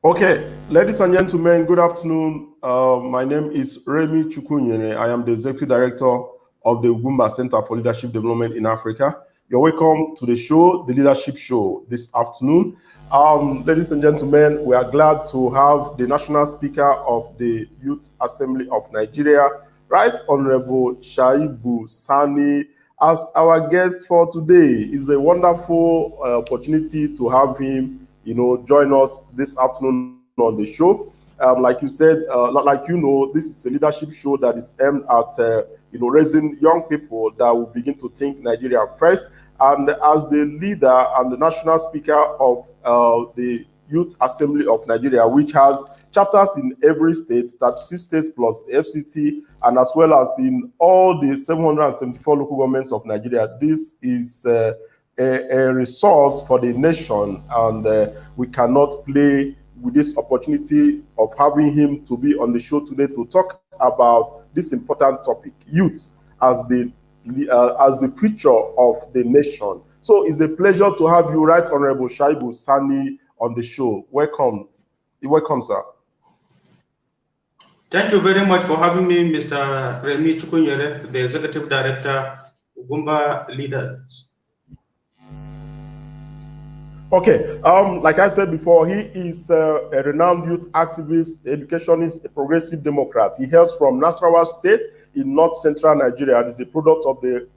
Okay, ladies and gentlemen, good afternoon. My name is Remi Chukwunyene. I am the Executive Director of the Ugwumba Center for Leadership Development in Africa. You're welcome to the show, the Leadership Show, this afternoon. Ladies and gentlemen, we are glad to have the National Speaker of the Youth Assembly of Nigeria, Right Honorable Shuaibu Sani, as our guest for today. It's a wonderful opportunity to have him join us this afternoon on the show. Like you said, this is a leadership show that is aimed at, raising young people that will begin to think Nigeria first. And as the leader and the national speaker of the Youth Assembly of Nigeria, which has chapters in every state, that's 6 states plus the FCT, and as well as in all the 774 local governments of Nigeria, this is a resource for the nation, and we cannot play with this opportunity of having him to be on the show today to talk about this important topic, youth as the future of the nation. So it's a pleasure to have you, Right Honorable Shuaibu Sani, on the show. Welcome. You're welcome, sir. Thank you very much for having me, Mr. Remi Chukwunyere, the Executive Director, Ugwumba Leaders. Okay, like I said before, he is a renowned youth activist, educationist, a progressive Democrat. He hails from Nasarawa State in north-central Nigeria and is a product of the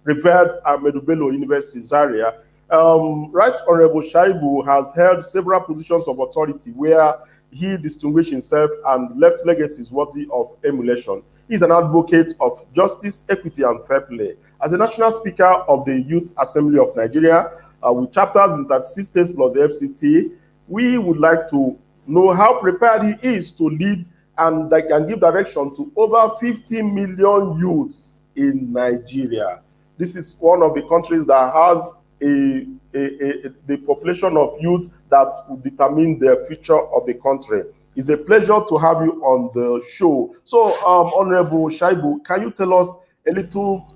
revered Ahmadu Bello University, Zaria. Right Honorable Shuaibu has held several positions of authority where he distinguished himself and left legacies worthy of emulation. He's an advocate of justice, equity, and fair play. As a national speaker of the Youth Assembly of Nigeria, with chapters in 36 states plus the FCT, we would like to know how prepared he is to lead and that can give direction to over 50 million youths in Nigeria. This is one of the countries that has the population of youths that will determine the future of the country. It's a pleasure to have you on the show. So, Honorable Shuaibu, can you tell us a little,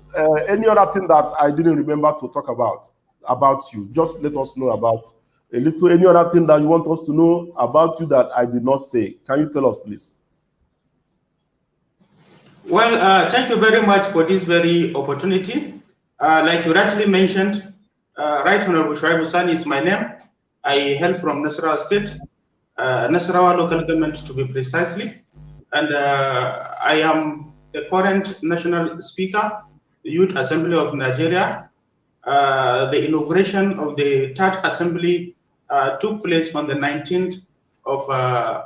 any other thing that I didn't remember to talk about you? Just let us know about a little, any other thing that you want us to know about you that I did not say. Can you tell us, please? Well, thank you very much for this very opportunity. Like you rightly mentioned, Right Honorable Shuaibu Sani is my name. I hail from Nasarawa State, Nasarawa local government to be precisely, and I am the current national speaker, the Youth Assembly of Nigeria. The inauguration of the third assembly took place on the 19th of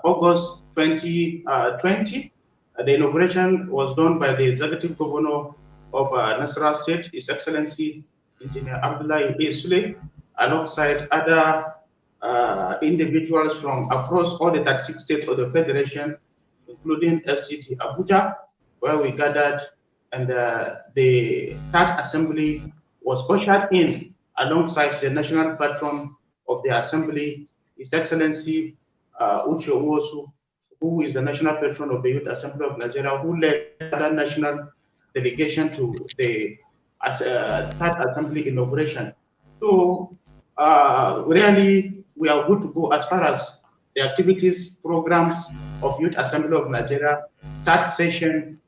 August 2020. The inauguration was done by the Executive Governor of Nasarawa State, His Excellency Engineer Abdullahi Sule, alongside other individuals from across all the 36 states of the Federation, including FCT Abuja, where we gathered, and the third assembly was ushered in alongside the national patron of the assembly, His Excellency Uche Nwosu, who is the national patron of the Youth Assembly of Nigeria, who led the national delegation to the third assembly inauguration. So really, we are good to go as far as the activities, programs of Youth Assembly of Nigeria third session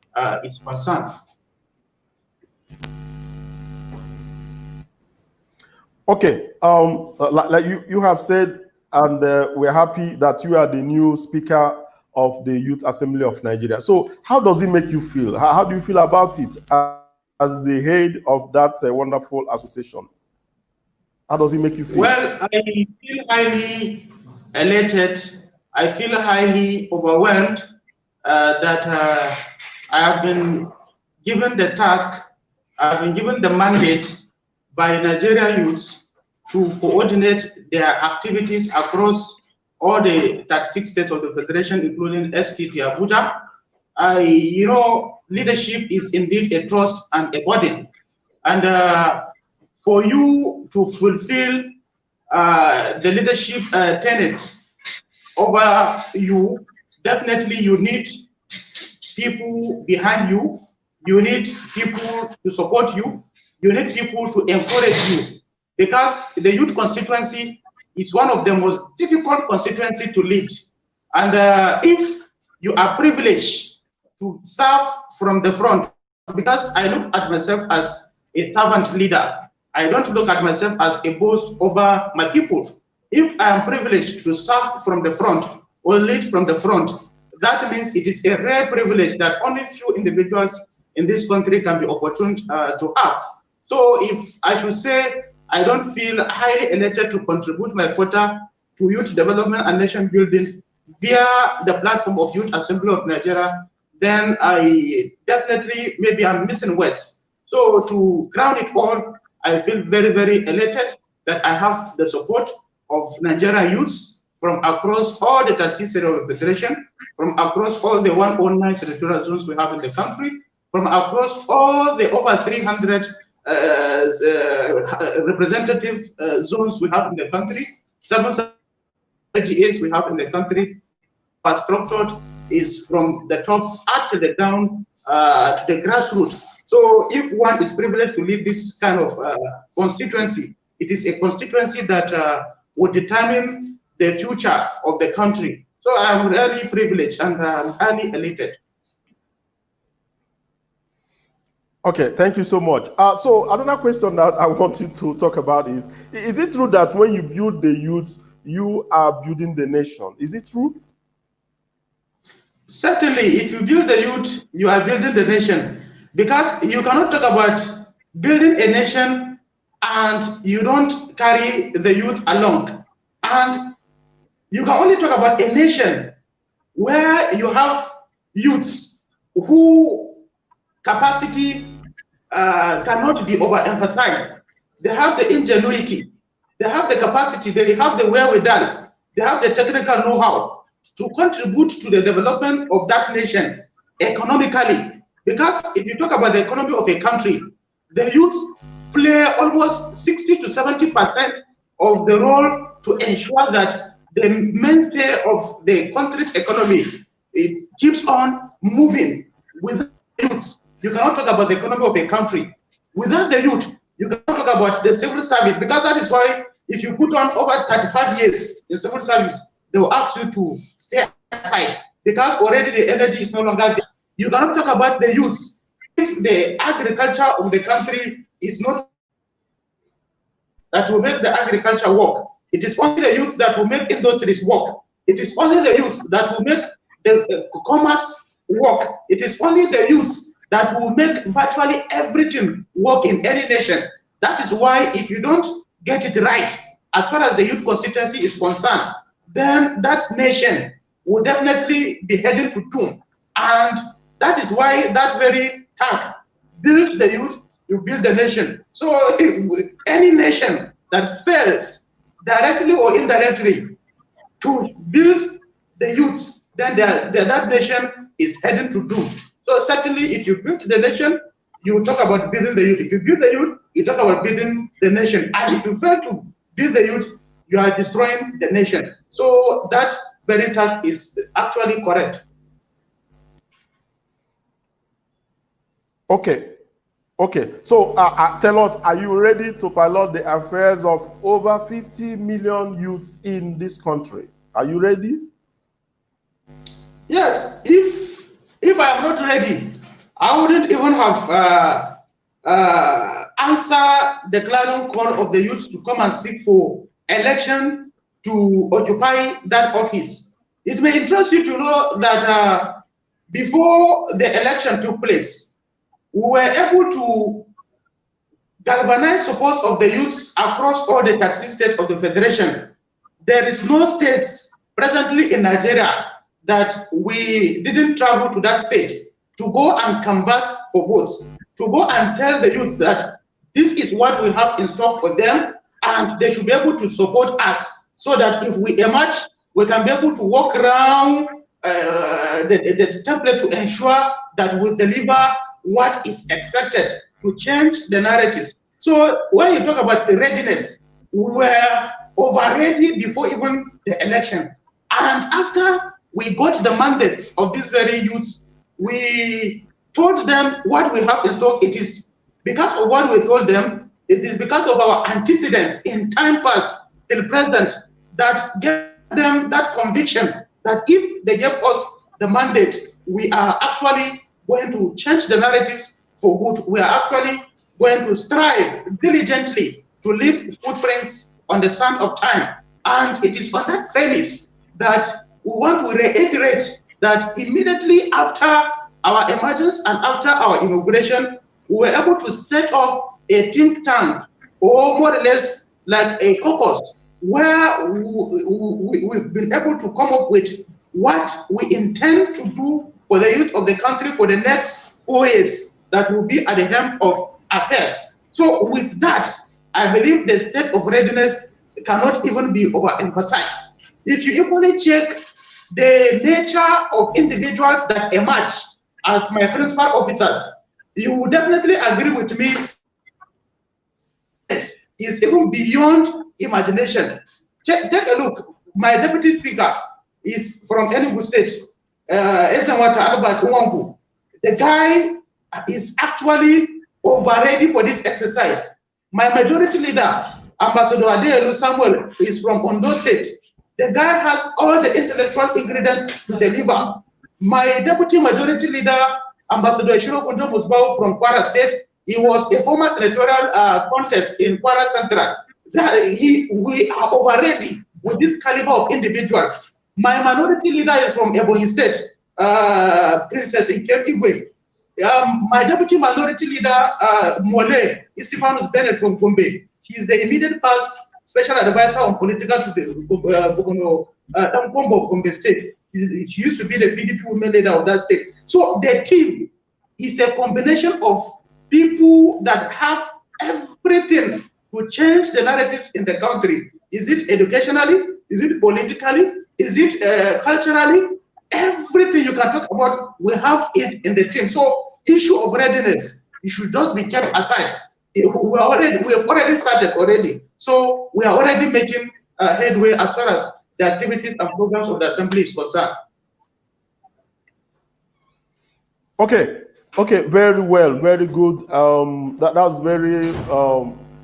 is concerned. Okay, like you have said, and we're happy that you are the new speaker of the Youth Assembly of Nigeria. So how does it make you feel? How do you feel about it as the head of that wonderful association? How does it make you feel? Well, I feel highly elated. I feel highly overwhelmed that I have been given the task, I've been given the mandate by Nigerian youths to coordinate their activities across all the 36 states of the Federation, including FCT Abuja. Leadership is indeed a trust and a burden. And for you to fulfill the leadership tenets over you, definitely you need people behind you, you need people to support you, you need people to encourage you, because the youth constituency is one of the most difficult constituency to lead. And if you are privileged to serve from the front, because I look at myself as a servant leader, I don't look at myself as a boss over my people. If I am privileged to serve from the front or lead from the front, that means it is a rare privilege that only few individuals in this country can be opportune to have. So if I should say I don't feel highly elated to contribute my quota to youth development and nation building via the platform of Youth Assembly of Nigeria, then I definitely, maybe I'm missing words. So to ground it all, I feel very, very elated that I have the support of Nigerian youths from across all the 36 areas of the Federation, from across all the 109 territorial zones we have in the country, from across all the over 300 representative zones we have in the country, 7 LGAs we have in the country. Our structure is from the top up to the down to the grassroots. So if one is privileged to lead this kind of constituency, it is a constituency that will determine the future of the country. So I'm really privileged and highly elated. Okay, thank you so much. So another question that I want you to talk about is it true that when you build the youth, you are building the nation? Is it true? Certainly, if you build the youth, you are building the nation. Because you cannot talk about building a nation and you don't carry the youth along. And you can only talk about a nation where you have youths who capacity cannot be overemphasized. They have the ingenuity, they have the capacity, they have the wherewithal, they have the technical know-how to contribute to the development of that nation economically. Because if you talk about the economy of a country, the youth play almost 60 to 70% of the role to ensure that the mainstay of the country's economy, it keeps on moving. With youths, you cannot talk about the economy of a country. Without the youth, you cannot talk about the civil service, because that is why if you put on over 35 years in civil service, they will ask you to stay aside, because already the energy is no longer there. You cannot talk about the youths if the agriculture of the country is not that will make the agriculture work. It is only the youths that will make industries work. It is only the youths that will make the commerce work. It is only the youths that will make virtually everything work in any nation. That is why if you don't get it right, as far as the youth constituency is concerned, then that nation will definitely be heading to doom. And that is why that very tank, build the youth, you build the nation. So any nation that fails directly or indirectly to build the youths, then that nation is heading to doom. So certainly if you build the nation, you talk about building the youth. If you build the youth, you talk about building the nation. And if you fail to build the youth, you are destroying the nation. So that very tank is actually correct. Okay. So tell us, are you ready to pilot the affairs of over 50 million youths in this country? Are you ready? Yes. If I am not ready, I wouldn't even have answered the clarion call of the youth to come and seek for election to occupy that office. It may interest you to know that before the election took place, we were able to galvanize support of the youths across all the 36 states of the Federation. There is no states presently in Nigeria that we didn't travel to that state to go and canvass for votes, to go and tell the youth that this is what we have in stock for them, and they should be able to support us, so that if we emerge, we can be able to walk around the template to ensure that we deliver what is expected to change the narrative. So when you talk about the readiness, we were over ready before even the election. And after we got the mandates of these very youths, we told them what we have in stock. It is because of what we told them, it is because of our antecedents in time past till present that gave them that conviction that if they gave us the mandate, we are actually going to change the narratives for good. We are actually going to strive diligently to leave footprints on the sand of time. And it is on that premise that we want to reiterate that immediately after our emergence and after our inauguration, we were able to set up a think tank, or more or less like a caucus, where we've been able to come up with what we intend to do for the youth of the country for the next 4 years that will be at the helm of affairs. So with that, I believe the state of readiness cannot even be overemphasized. If you equally check the nature of individuals that emerge as my principal officers, you will definitely agree with me. Yes, is even beyond imagination. Take a look. My deputy speaker is from Enugu State, Esenwata Albert Nwangu. The guy is actually over ready for this exercise. My majority leader, Ambassador Adelu Samuel, is from Ondo State. The guy has all the intellectual ingredients to deliver. My deputy majority leader, Ambassador Shiro Kunjo Musbao from Kwara State, he was a former senatorial contest in Kwara Central. We are over ready with this caliber of individuals. My minority leader is from Ebonyi State, Princess Ikem Igwe. My deputy minority leader, Mole, is Stephanus Bennett from Gombe. He is the immediate past special advisor on political to the Gombe State. She used to be the PDP women leader of that state. So the team is a combination of people that have everything to change the narratives in the country. Is it educationally? Is it politically? Is it culturally? Everything you can talk about, we have it in the team. So issue of readiness, it should just be kept aside. We have already started already. So we are already making headway as far as the activities and programs of the assembly is concerned. Okay, very well, very good. That's very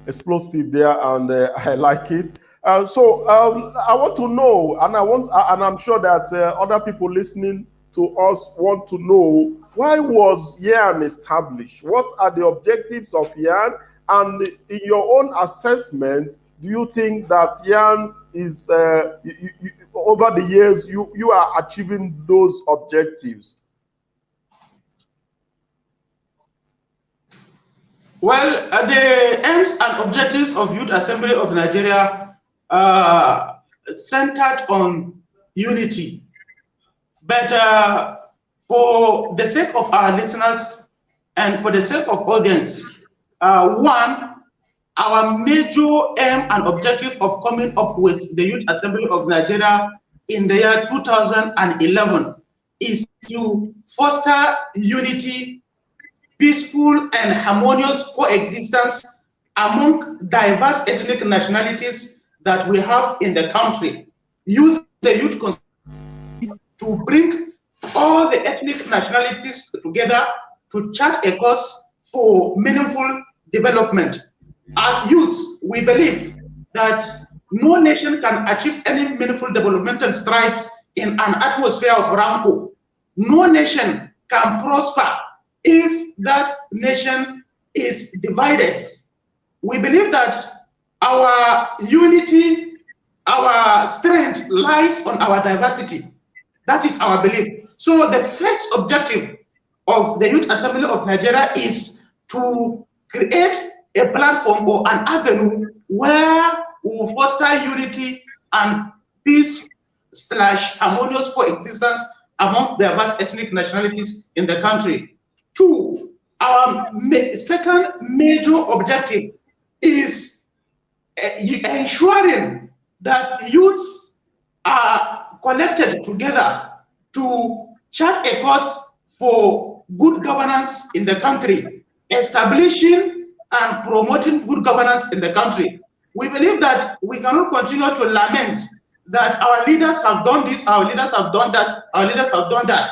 explosive there, and I like it. So I want to know, and I'm sure that other people listening to us want to know, why was YAN established? What are the objectives of YAN? And in your own assessment, do you think that YAN is over the years you are achieving those objectives? Well, the aims and objectives of Youth Assembly of Nigeria are centered on unity. But for the sake of our listeners and for the sake of audience, one, our major aim and objective of coming up with the Youth Assembly of Nigeria in the year 2011 is to foster unity, peaceful and harmonious coexistence among diverse ethnic nationalities that we have in the country. Use the youth to bring all the ethnic nationalities together to chart a course for meaningful development. As youths, we believe that no nation can achieve any meaningful developmental strides in an atmosphere of rancor. No nation can prosper if that nation is divided. We believe that our unity, our strength lies on our diversity. That is our belief. So the first objective of the Youth Assembly of Nigeria is to create a platform or an avenue where we will foster unity and peace/harmonious coexistence among diverse ethnic nationalities in the country. Two, our second major objective is ensuring that youths are collected together to chart a course for good governance in the country, establishing and promoting good governance in the country. We believe that we cannot continue to lament that our leaders have done this, our leaders have done that, our leaders have done that.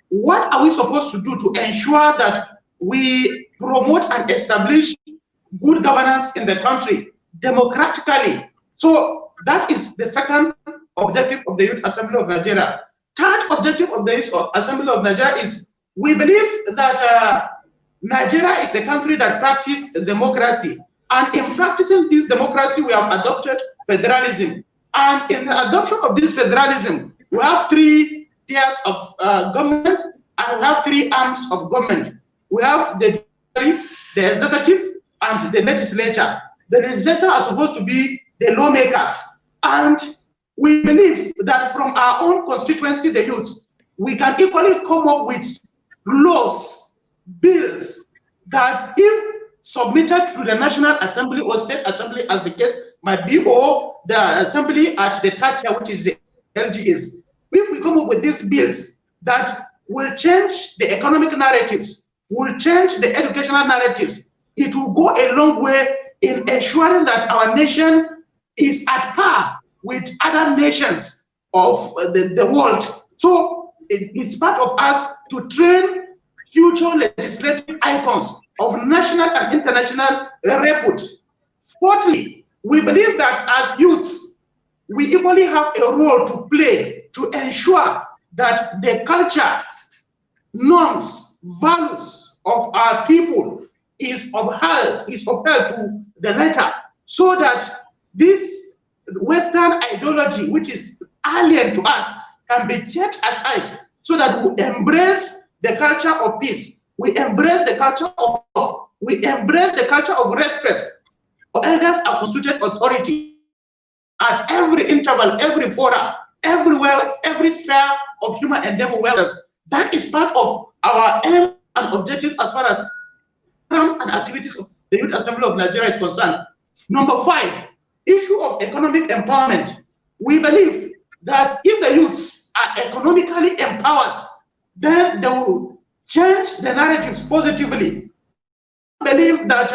What are we supposed to do to ensure that we promote and establish good governance in the country democratically? So That is the second objective of the Youth Assembly of Nigeria. Third objective of the Youth Assembly of Nigeria is we believe that Nigeria is a country that practices democracy. And in practicing this democracy, we have adopted federalism. And in the adoption of this federalism, we have three tiers of government, and we have three arms of government. We have the executive, and the legislature. The legislature are supposed to be the lawmakers. And we believe that from our own constituency, the youths, we can equally come up with laws, bills, that if submitted to the National Assembly or State Assembly, as the case might be, or the Assembly at the third tier, which is the LGAs, if we come up with these bills that will change the economic narratives, will change the educational narratives, it will go a long way in ensuring that our nation is at par with other nations of the world. So it's part of us to train future legislative icons of national and international repute. Fourthly, we believe that as youths, we equally have a role to play to ensure that the culture, norms, values of our people is upheld to the letter, so that this Western ideology, which is alien to us, can be kept aside, so that we embrace the culture of peace, we embrace the culture of love, we embrace the culture of respect for elders and constituted authority at every interval, every forum, everywhere, every sphere of human endeavor. That is part of our aim and objective as far as programs and activities of the Youth Assembly of Nigeria is concerned. Number 5, issue of economic empowerment. We believe that if the youths are economically empowered, then they will change the narratives positively. I believe that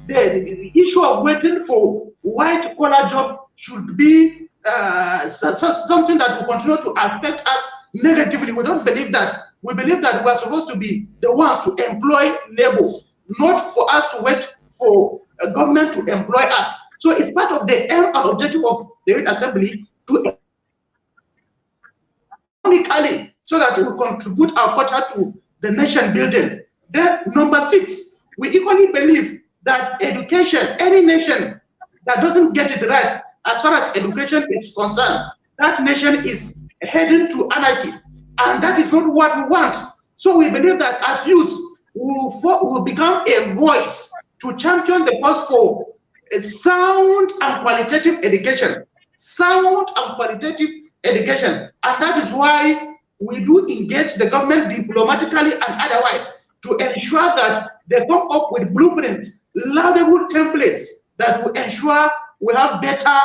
the issue of waiting for white-collar job should be something that will continue to affect us negatively. We don't believe that. We believe that we are supposed to be the ones to employ labor, not for us to wait for a government to employ us. So it's part of the aim and objective of the Youth Assembly to economically, so that we contribute our quota to the nation building. Then number 6, we equally believe that education, any nation that doesn't get it right as far as education is concerned, that nation is heading to anarchy, and that is not what we want. So we believe that as youths, we will become a voice to champion the cause for a sound and qualitative education. Sound and qualitative education. And that is why we do engage the government diplomatically and otherwise to ensure that they come up with blueprints, laudable templates that will ensure we have better,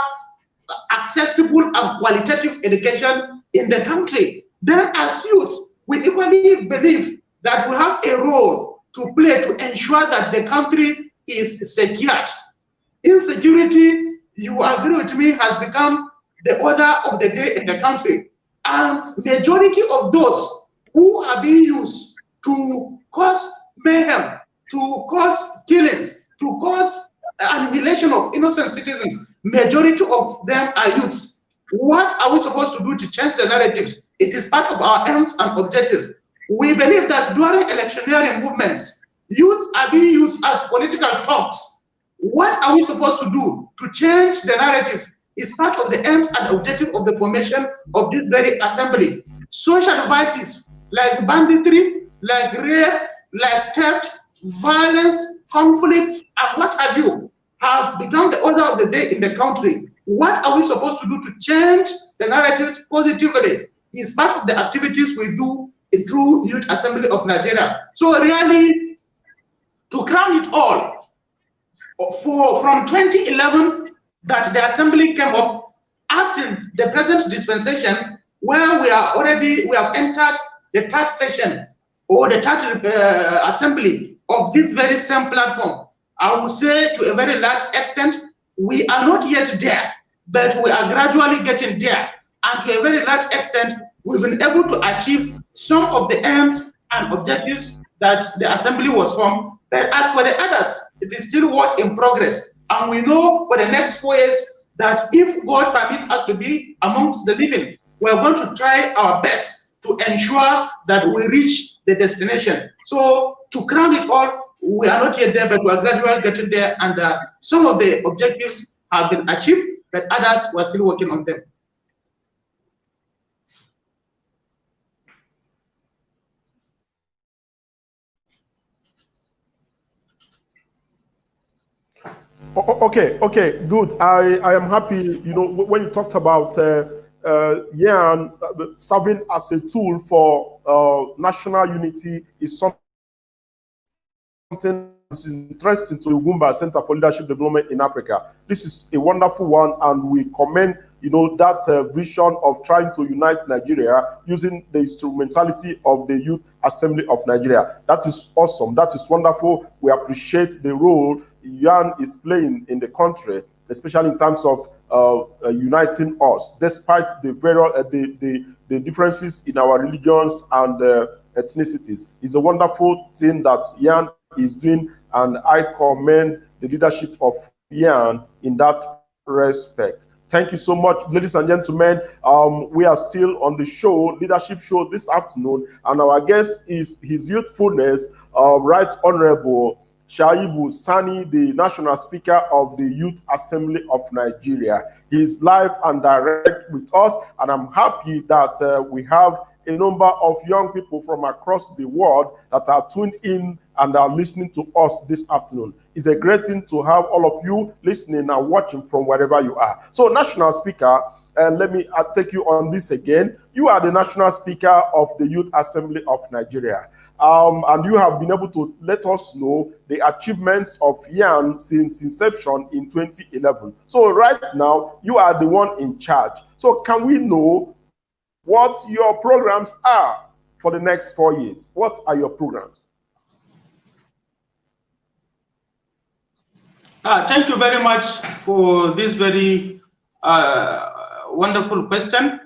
accessible and qualitative education in the country. Then as youth, we equally believe that we have a role to play to ensure that the country is secured. Insecurity, you agree with me, has become the order of the day in the country. And majority of those who are being used to cause mayhem, to cause killings, to cause annihilation of innocent citizens, majority of them are youths. What are we supposed to do to change the narrative? It is part of our aims and objectives. We believe that during electioneering movements, youth are being used as political talks. What are we supposed to do to change the narrative? Is part of the aims and objective of the formation of this very assembly. Social vices like banditry, like rape, like theft, violence, conflicts, and what have you, have become the order of the day in the country. What are we supposed to do to change the narratives positively? Is part of the activities we do through Youth Assembly of Nigeria. So really, to crown it all, from 2011 that the assembly came up, up to the present dispensation, where we have entered the third session or the third assembly of this very same platform. I will say to a very large extent, we are not yet there, but we are gradually getting there. And to a very large extent, we've been able to achieve some of the aims and objectives that the assembly was from. But as for the others, it is still work in progress. And we know for the next 4 years that if God permits us to be amongst the living, we're going to try our best to ensure that we reach the destination. So to crown it all, we are not yet there, but we're gradually getting there, and some of the objectives have been achieved, but others we're still working on them. Okay, good. I am happy, you know, when you talked about YAN serving as a tool for national unity is something that's interesting to Ugwumba Center for Leadership Development in Africa. This is a wonderful one, and we commend, you know, that vision of trying to unite Nigeria using the instrumentality of the Youth Assembly of Nigeria. That is awesome. That is wonderful. We appreciate the role YAN is playing in the country, especially in terms of uniting us, despite the the differences in our religions and ethnicities. It's a wonderful thing that YAN is doing, and I commend the leadership of YAN in that respect. Thank you so much, ladies and gentlemen. We are still on the show, leadership show this afternoon, and our guest is His Youthfulness, Right Honorable Shuaibu Sani, the National Speaker of the Youth Assembly of Nigeria. He is live and direct with us, and I'm happy that we have a number of young people from across the world that are tuned in and are listening to us this afternoon. It's a great thing to have all of you listening and watching from wherever you are. So, National Speaker, let me take you on this again. You are the National Speaker of the Youth Assembly of Nigeria. And you have been able to let us know the achievements of YAN since inception in 2011. So right now, you are the one in charge. So can we know what your programs are for the next 4 years? What are your programs? Thank you very much for this very wonderful question.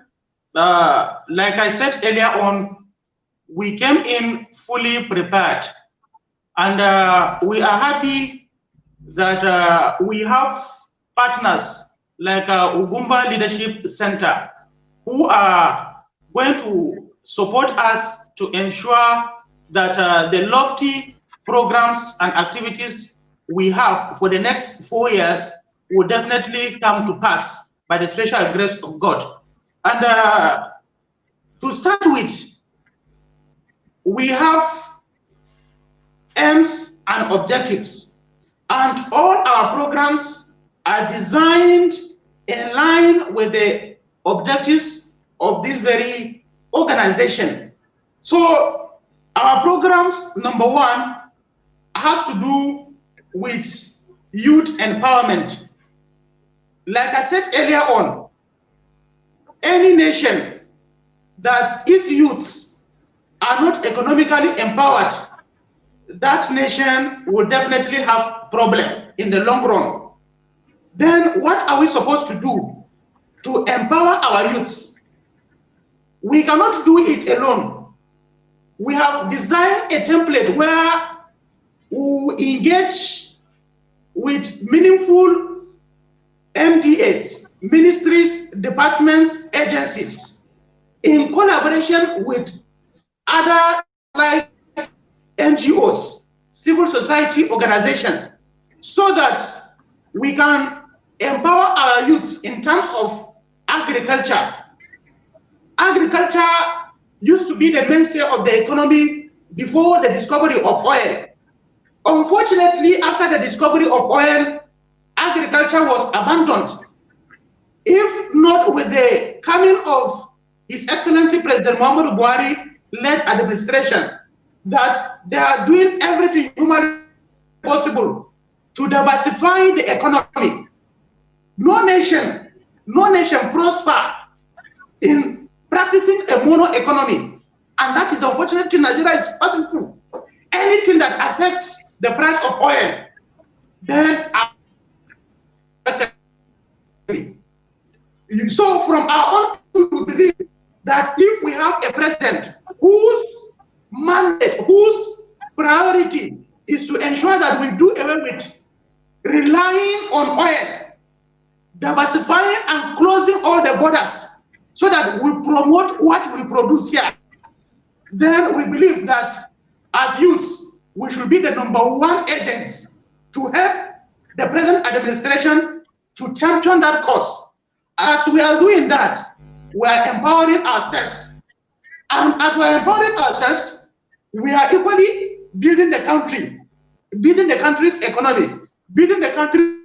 Like I said earlier on, we came in fully prepared, and we are happy that we have partners like Ugwumba Leadership Center who are going to support us to ensure that the lofty programs and activities we have for the next 4 years will definitely come to pass by the special grace of God. And to start with, we have aims and objectives, and all our programs are designed in line with the objectives of this very organization. So our programs, number one, has to do with youth empowerment. Like I said earlier on, any nation that if youths are not economically empowered, that nation will definitely have problem in the long run. Then what are we supposed to do to empower our youths? We cannot do it alone. We have designed a template where we engage with meaningful MDAs, ministries, departments, agencies, in collaboration with other like NGOs, civil society organizations, so that we can empower our youths in terms of agriculture. Agriculture used to be the mainstay of the economy before the discovery of oil. Unfortunately, after the discovery of oil, agriculture was abandoned. If not with the coming of His Excellency President Muhammadu Buhari-led administration, that they are doing everything humanly possible to diversify the economy. No nation prosper in practicing a mono economy, and that is unfortunately Nigeria is passing through. Anything that affects the price of oil, then so from our own, we believe that if we have a president whose mandate, whose priority is to ensure that we do away with relying on oil, diversifying and closing all the borders so that we promote what we produce here. Then we believe that as youths, we should be the #1 agents to help the present administration to champion that cause. As we are doing that, we are empowering ourselves. And as we are empowering ourselves, we are equally building the country, building the country's economy, building the country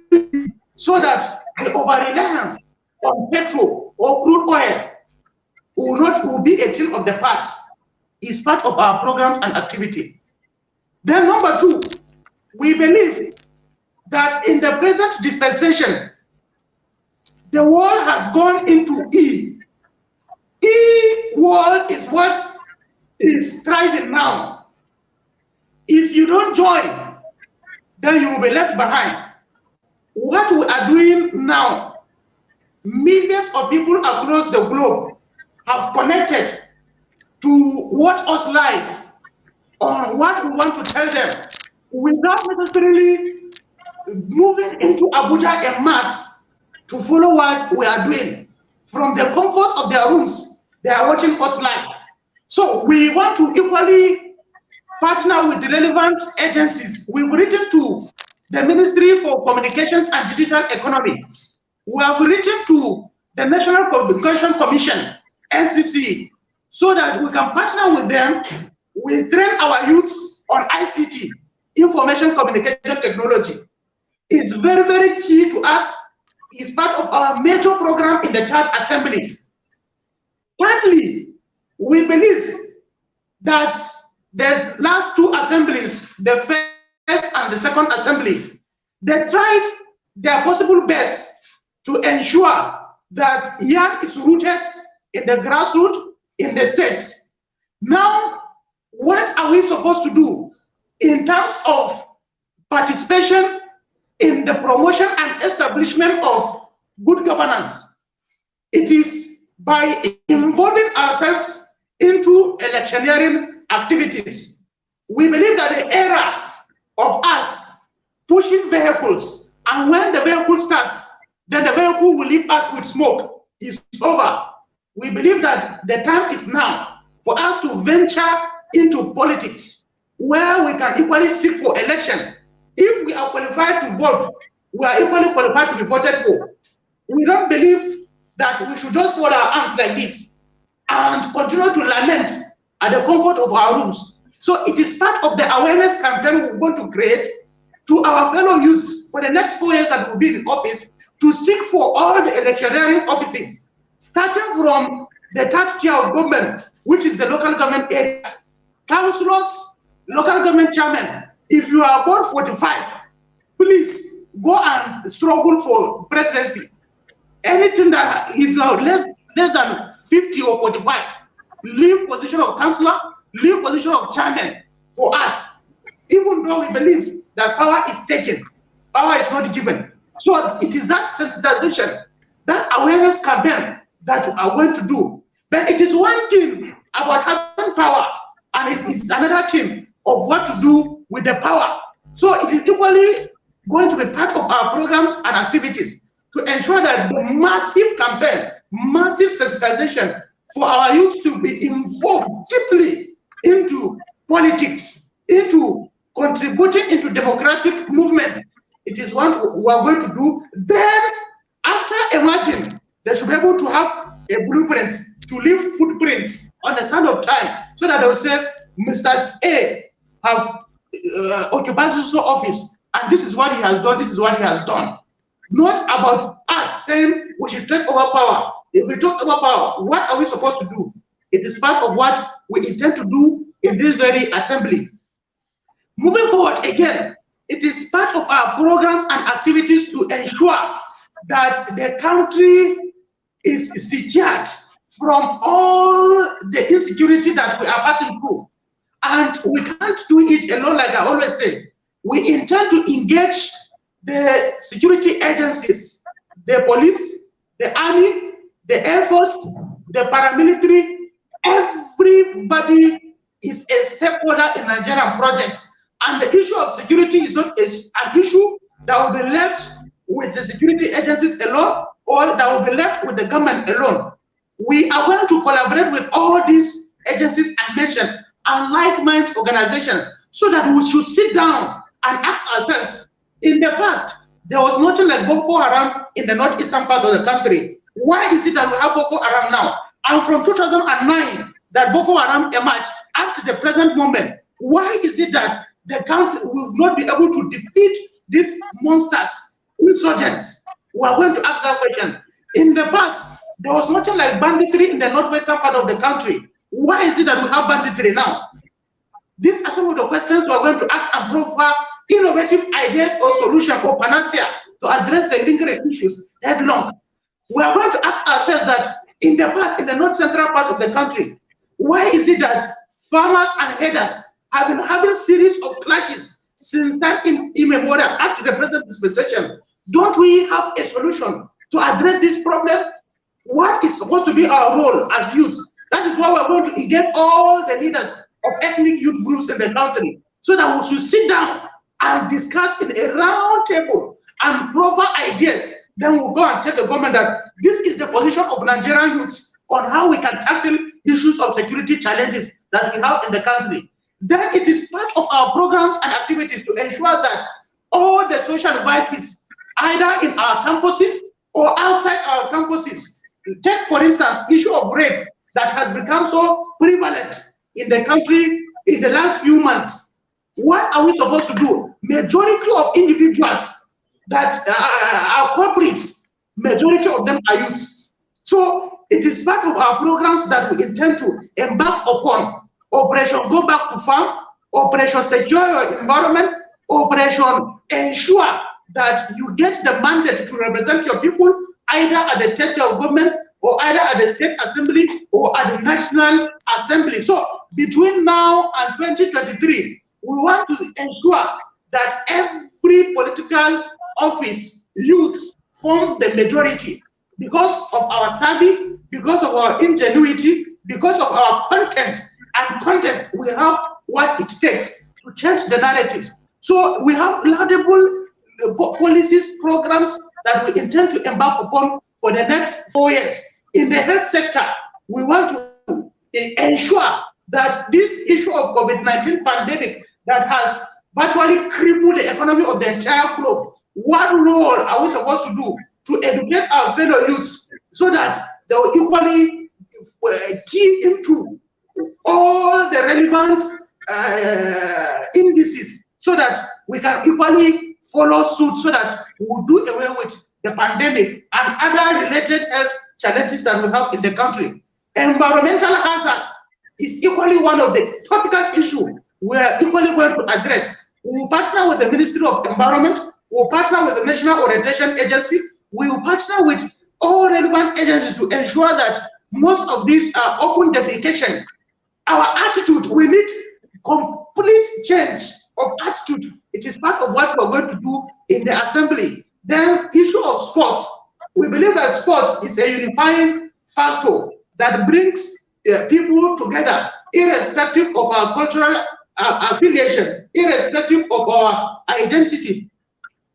so that the over-reliance on petrol or crude oil will be a thing of the past. Is part of our programs and activity. Then #2, we believe that in the present dispensation, the world has gone into E. E-world is what is thriving now. If you don't join, then you will be left behind. What we are doing now, millions of people across the globe have connected to watch us live on what we want to tell them without necessarily moving into Abuja en masse to follow what we are doing. From the comfort of their rooms, they are watching us live. So we want to equally partner with the relevant agencies. We've written to the Ministry for Communications and Digital Economy. We have written to the National Communication Commission, NCC, so that we can partner with them. We train our youth on ICT, information communication technology. It's very, very key to us. It's part of our major program in the 3rd Assembly. Thirdly, we believe that the last 2 assemblies, the 1st and the 2nd Assembly, they tried their possible best to ensure that YAG is rooted in the grassroots in the states. Now, what are we supposed to do in terms of participation in the promotion and establishment of good governance? It is by involving ourselves into electioneering activities. We believe that the era of us pushing vehicles, and when the vehicle starts, then the vehicle will leave us with smoke, is over. We believe that the time is now for us to venture into politics, where we can equally seek for election. If we are qualified to vote, we are equally qualified to be voted for. We don't believe that we should just fold our arms like this and continue to lament at the comfort of our rooms. So it is part of the awareness campaign we want to create to our fellow youths for the next 4 years that will be in office, to seek for all the electioneering offices, starting from the 3rd tier of government, which is the local government area, councillors, local government chairmen. If you are above 45, please go and struggle for presidency. Anything that, if you are less than 50 or 45, leave position of councillor, leave position of chairman for us. Even though we believe that power is taken, power is not given. So it is that sensitization, that awareness campaign that we are going to do. But it is one thing about having power, and it's another thing of what to do with the power. So it is equally going to be part of our programs and activities to ensure that the massive campaign, massive sensitization for our youth to be involved deeply into politics, into contributing into democratic movement. It is what we are going to do. Then, after emerging, they should be able to have a blueprint to leave footprints on the sand of time, so that they will say, Mr. A have occupied this office, and this is what he has done, this is what he has done. Not about us saying we should take over power. If we take over power, what are we supposed to do? It is part of what we intend to do in this very assembly. Moving forward again, it is part of our programs and activities to ensure that the country is secured from all the insecurity that we are passing through. And we can't do it alone, like I always say. We intend to engage the security agencies, the police, the army, the air force, the paramilitary. Everybody is a stakeholder in Nigerian projects. And the issue of security is not an issue that will be left with the security agencies alone, or that will be left with the government alone. We are going to collaborate with all these agencies I mentioned and like-minded organizations so that we should sit down and ask ourselves, in the past, there was nothing like Boko Haram in the northeastern part of the country. Why is it that we have Boko Haram now? And from 2009, that Boko Haram emerged up to the present moment, why is it that the country will not be able to defeat these monsters, insurgents? We are going to ask that question. In the past, there was nothing like banditry in the northwestern part of the country. Why is it that we have banditry now? These are some of the questions we are going to ask and provide innovative ideas or solutions or panacea to address the lingering issues headlong. We are going to ask ourselves that in the past, in the north central part of the country, why is it that farmers and herders have been having series of clashes since time immemorial up to the present dispensation? Don't we have a solution to address this problem? What is supposed to be our role as youth? That is why we're going to engage all the leaders of ethnic youth groups in the country so that we should sit down and discuss in a round table and provide ideas. Then we'll go and tell the government that this is the position of Nigerian youths on how we can tackle issues of security challenges that we have in the country. Then it is part of our programs and activities to ensure that all the social vices, either in our campuses or outside our campuses, take for instance, issue of rape that has become so prevalent in the country in the last few months. What are we supposed to do? Majority of individuals that are culprits, majority of them are youths. So it is part of our programs that we intend to embark upon. Operation Go Back to Farm, Operation Secure Your Environment, Operation Ensure that you get the mandate to represent your people either at the tertiary government or either at the state assembly or at the national assembly. So between now and 2023, we want to ensure that every political office, youths form the majority because of our savvy, because of our ingenuity, because of our content. And content, we have what it takes to change the narrative. So we have laudable policies, programs that we intend to embark upon for the next 4 years. In the health sector, we want to ensure that this issue of COVID-19 pandemic that has virtually crippled the economy of the entire globe, what role are we supposed to do to educate our fellow youths so that they will equally key into all the relevant indices so that we can equally follow suit so that we'll do away with the pandemic and other related health challenges that we have in the country. Environmental hazards is equally one of the topical issues we are equally going to address. We will partner with the Ministry of Environment, we will partner with the National Orientation Agency, we will partner with all relevant agencies to ensure that most of these are open defecation. Our attitude, we need complete change of attitude. It is part of what we're going to do in the assembly. Then issue of sports. We believe that sports is a unifying factor that brings people together, irrespective of our cultural affiliation, irrespective of our identity,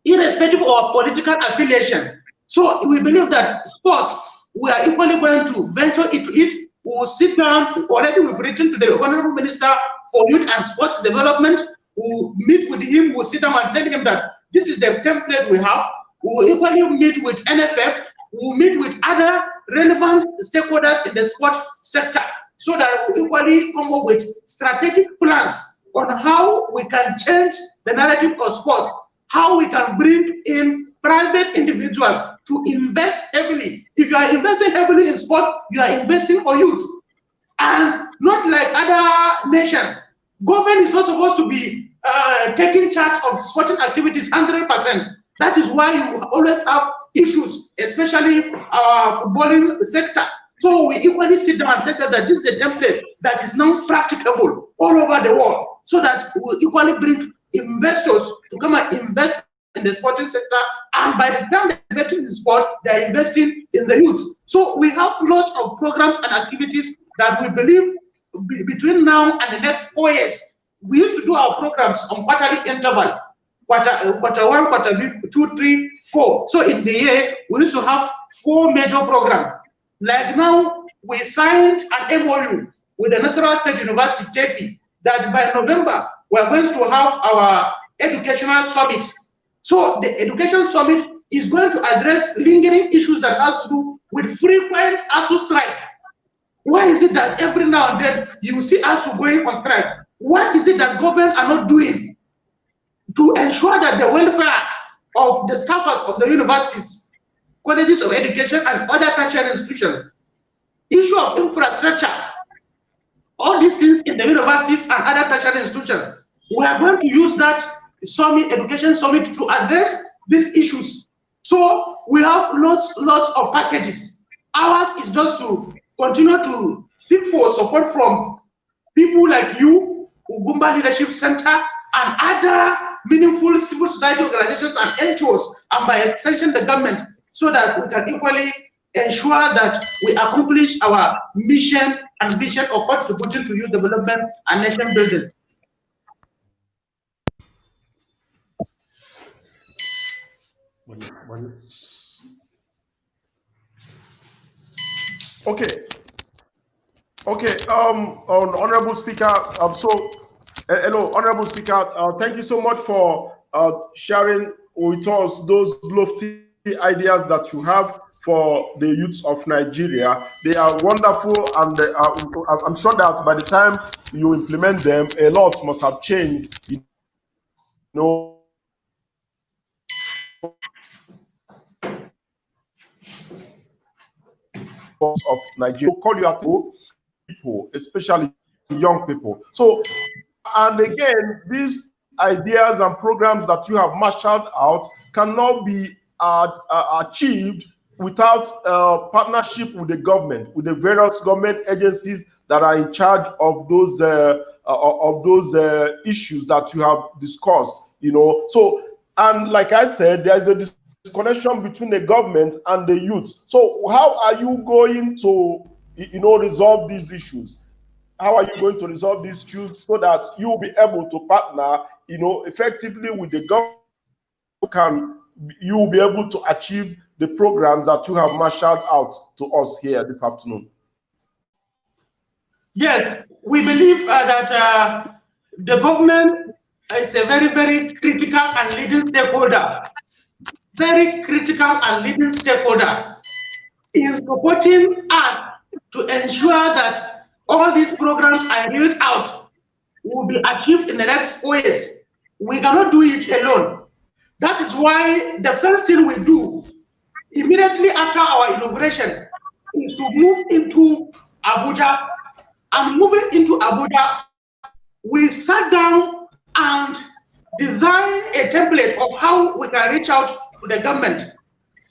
irrespective of our political affiliation. So we believe that sports, we are equally going to venture into it. We will sit down, already we've written to the Honorable Minister for Youth and Sports Development. We will meet with him, we'll sit down and tell him that this is the template we have. We will equally meet with NFF, we will meet with other relevant stakeholders in the sports sector so that we equally come up with strategic plans on how we can change the narrative of sports, how we can bring in private individuals to invest heavily. If you are investing heavily in sport, you are investing for youth. And not like other nations, government is not supposed to be taking charge of sporting activities 100%. That is why you always have issues, especially our footballing sector. So we equally sit down and take that this is a template that is now practicable all over the world, so that we equally bring investors to come and invest in the sporting sector, and by the time they're investing in sport, they're investing in the youth. So we have lots of programs and activities that we believe between now and the next 4 years. We used to do our programs on quarterly interval. quarter one, quarter two, three, four. So in the year, we used to have 4 major programs. Like now, we signed an MOU with the Nasarawa State University, TEFI, that by November, we're going to have our educational summit. So the education summit is going to address lingering issues that has to do with frequent ASU strike. Why is it that every now and then you see ASU going on strike? What is it that government are not doing to ensure that the welfare of the staffers of the universities, colleges of education, and other tertiary institutions, issue of infrastructure, all these things in the universities and other tertiary institutions, we are going to use that summit, education summit, to address these issues. So we have lots of packages. Ours is just to continue to seek for support from people like you, Ugwumba Leadership Center, and other meaningful civil society organizations and NGOs, and by extension the government, so that we can equally ensure that we accomplish our mission and vision of contributing to youth development and nation building. Okay. Honorable Speaker. Hello, Honorable Speaker. Thank you so much for sharing with us those lofty ideas that you have for the youths of Nigeria. They are wonderful, and I'm sure that by the time you implement them, a lot must have changed. You know, of Nigeria, call you out people, especially young people. So, and again, these ideas and programs that you have marshaled out cannot be achieved without partnership with the government, with the various government agencies that are in charge of those issues that you have discussed. You know, so, and like I said, there is a disconnection between the government and the youth. So how are you going to, resolve these issues? How are you going to resolve these issues so that you will be able to partner, effectively with the government? You will be able to achieve the programs that you have marshaled out to us here this afternoon? Yes, we believe that the government is a very, very critical and leading stakeholder. Very critical and leading stakeholder in supporting us to ensure that all these programs I read out will be achieved in the next 4 years. We cannot do it alone. That is why the first thing we do immediately after our inauguration is to move into Abuja. And moving into Abuja, we sat down and designed a template of how we can reach out to the government.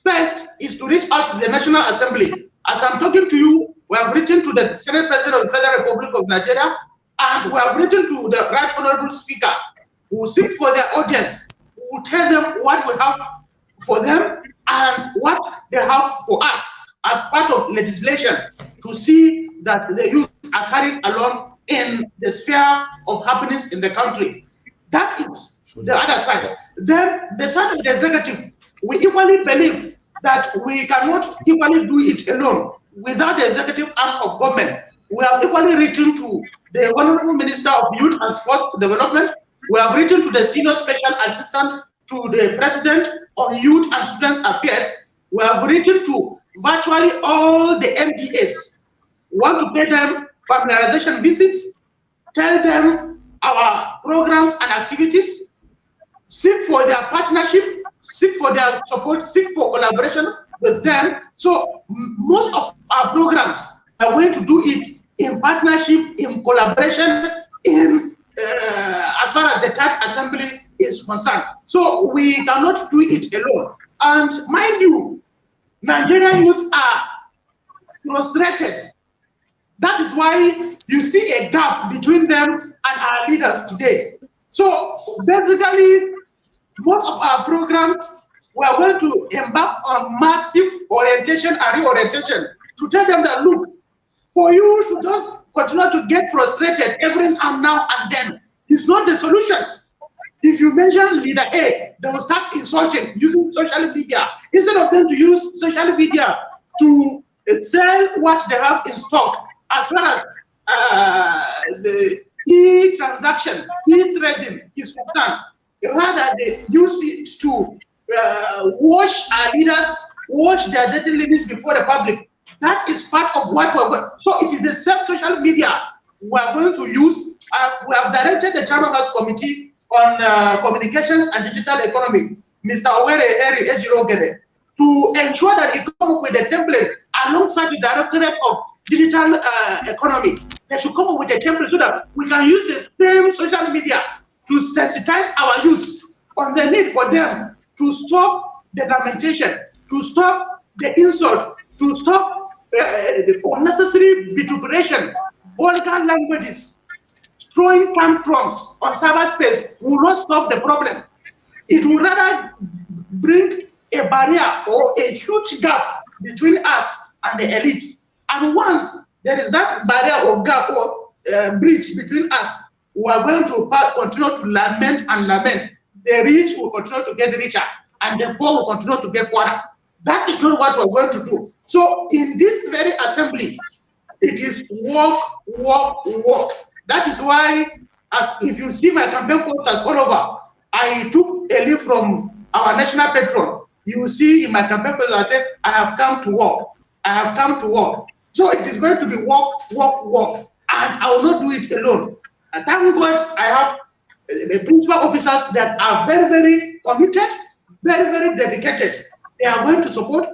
First is to reach out to the National Assembly. As I'm talking to you, we have written to the Senate President of the Federal Republic of Nigeria, and we have written to the Right Honorable Speaker, who will seek for their audience, who will tell them what we have for them and what they have for us as part of legislation, to see that the youth are carried along in the sphere of happenings in the country. That is the other side. Then the side of the executive, we equally believe that we cannot equally do it alone without the executive arm of government. We have equally written to the Honorable Minister of Youth and Sports Development. We have written to the Senior Special Assistant to the President on Youth and Students Affairs. We have written to virtually all the MDAs. We want to pay them familiarization visits, tell them our programs and activities, seek for their partnership, seek for their support, seek for collaboration with them. So most of our programs are going to do it in partnership, in collaboration, in as far as the Third Assembly is concerned. So we cannot do it alone. And mind you, Nigerian youth are frustrated. That is why you see a gap between them and our leaders today. So basically, most of our programs, we are going to embark on massive orientation and reorientation to tell them that, look, for you to just continue to get frustrated every now and then is not the solution. If you mention leader A, they will start insulting using social media. Instead of them to use social media to sell what they have in stock, as well as the e-transaction, e-trading is concerned, rather they use it to wash our leaders, wash their dirty limits before the public. That is part of what we're going. So it is the same social media we're going to use. We have directed the Chairman House Committee on Communications and Digital Economy, Mr. Owere Eri Ejirogede, to ensure that he come up with a template alongside the Directorate of Digital Economy. They should come up with a template so that we can use the same social media to sensitize our youths on the need for them to stop the lamentation, to stop the insult, to stop the unnecessary vituperation, vulgar languages, throwing tantrums on cyberspace will not solve the problem. It will rather bring a barrier or a huge gap between us and the elites. And once there is that barrier or gap or bridge between us, we are going to continue to lament and lament. The rich will continue to get richer and the poor will continue to get poorer. That is not what we're going to do. So in this very assembly, it is work, work, work. That is why, as if you see my campaign posters all over, I took a leaf from our national patron. You will see in my campaign posters, I say, I have come to work. I have come to work. So it is going to be work, work, work. And I will not do it alone. And thank God I have principal officers that are very, very committed, very, very dedicated. They are going to support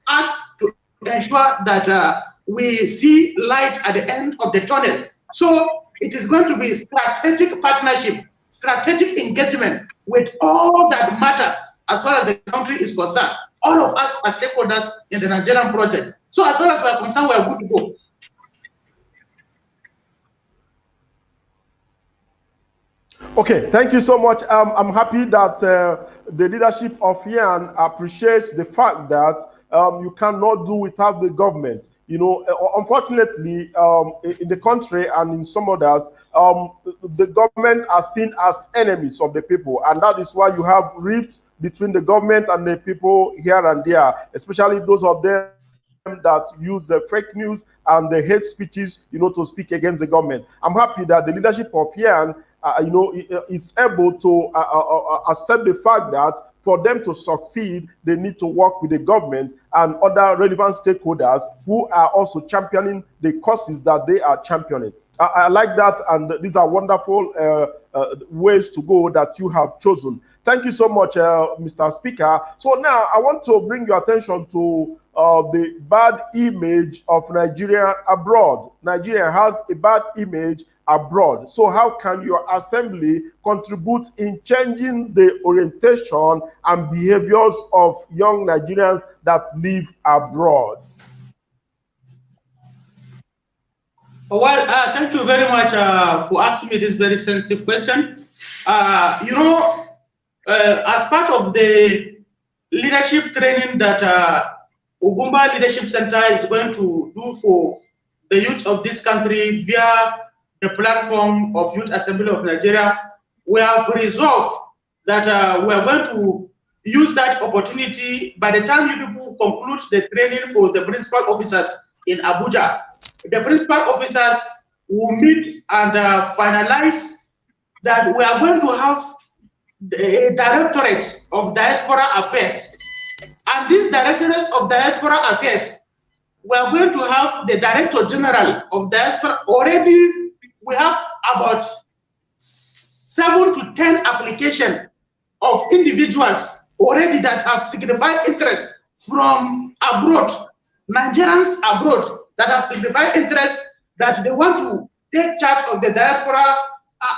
us to ensure that we see light at the end of the tunnel. So it is going to be strategic partnership, strategic engagement with all that matters as far as the country is concerned. All of us are stakeholders in the Nigerian project. So as far as we are concerned, we are good to go. Okay, thank you so much. I'm happy that the leadership of YAN appreciates the fact that you cannot do without the government. You know, unfortunately, in the country and in some others, the government are seen as enemies of the people, and that is why you have rifts between the government and the people here and there, especially those of them that use the fake news and the hate speeches, you know, to speak against the government. I'm happy that the leadership of YAN, you know, is able to accept the fact that for them to succeed, they need to work with the government and other relevant stakeholders who are also championing the causes that they are championing. I like that, and these are wonderful ways to go that you have chosen. Thank you so much, Mr. Speaker. So now I want to bring your attention to the bad image of Nigeria abroad. Nigeria has a bad image abroad. So how can your assembly contribute in changing the orientation and behaviors of young Nigerians that live abroad? Well, thank you very much for asking me this very sensitive question. You know, as part of the leadership training that Ugwumba Leadership Center is going to do for the youth of this country via the platform of Youth Assembly of Nigeria, we have resolved that we are going to use that opportunity. By the time you people conclude the training for the principal officers in Abuja, the principal officers will meet and finalize that we are going to have the Directorate of Diaspora Affairs. And this Directorate of Diaspora Affairs, we are going to have the Director General of Diaspora. Already we have about 7 to 10 applications of individuals already that have signified interest from abroad, Nigerians abroad that have signified interest that they want to take charge of the diaspora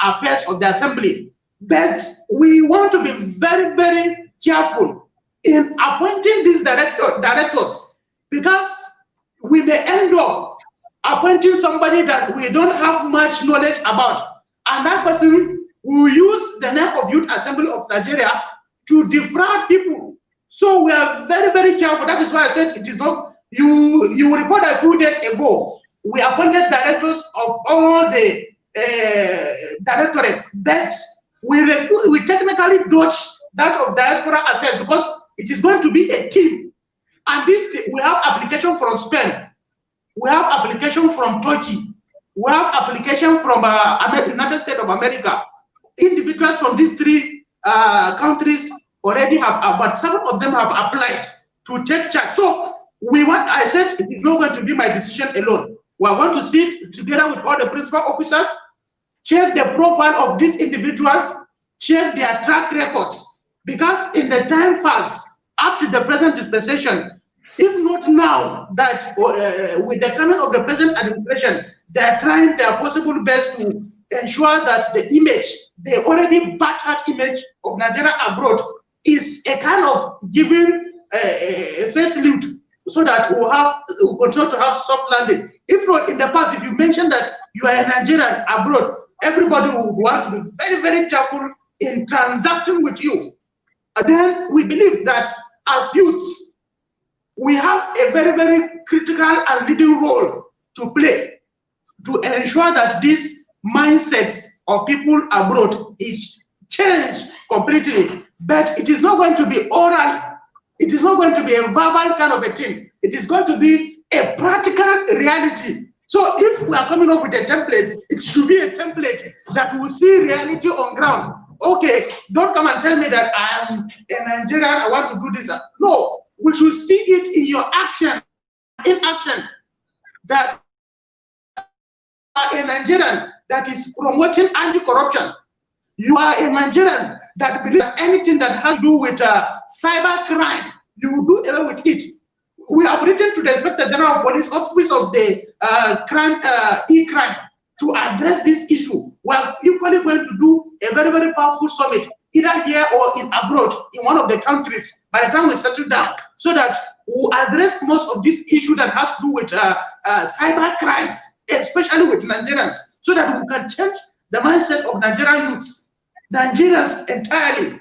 affairs of the assembly. But we want to be very, very careful in appointing these directors, because we may end up appointing somebody that we don't have much knowledge about, and that person will use the name of Youth Assembly of Nigeria to defraud people. So we are very, very careful. That is why I said it is not, you report a few days ago, we appointed directors of all the directorates, but we technically dodge that of diaspora affairs because it is going to be a team. And this we have application from Spain, we have application from Turkey, we have application from United States of America. Individuals from these three countries already have, but some of them have applied to take charge. So I said, it is not going to be my decision alone. We are going to sit together with all the principal officers, check the profile of these individuals, check their track records, because in the time past, up to the present dispensation, if not now, that with the coming of the present administration, they are trying their possible best to ensure that the image, the already battered image of Nigeria abroad, is a kind of giving a face salute, so that we'll continue to have soft landing. If not, in the past, if you mention that you are a Nigerian abroad, everybody will want to be very, very careful in transacting with you. And then we believe that as youths, we have a very, very critical and leading role to play to ensure that these mindsets of people abroad is changed completely. But it is not going to be oral. It is not going to be a verbal kind of a thing. It is going to be a practical reality. So if we are coming up with a template, it should be a template that will see reality on ground. Okay, don't come and tell me that I am a Nigerian, I want to do this. No, we should see it in your action, in action, that you are a Nigerian that is promoting anti-corruption. You are a Nigerian that believes anything that has to do with cyber crime, you do away with it. We have written to the Inspector General of Police Office of the e-crime to address this issue. We are equally going to do a very, very powerful summit, either here or in abroad, in one of the countries, by the time we settle down, so that we'll address most of this issue that has to do with cyber crimes, especially with Nigerians, so that we can change the mindset of Nigerian youths, Nigerians entirely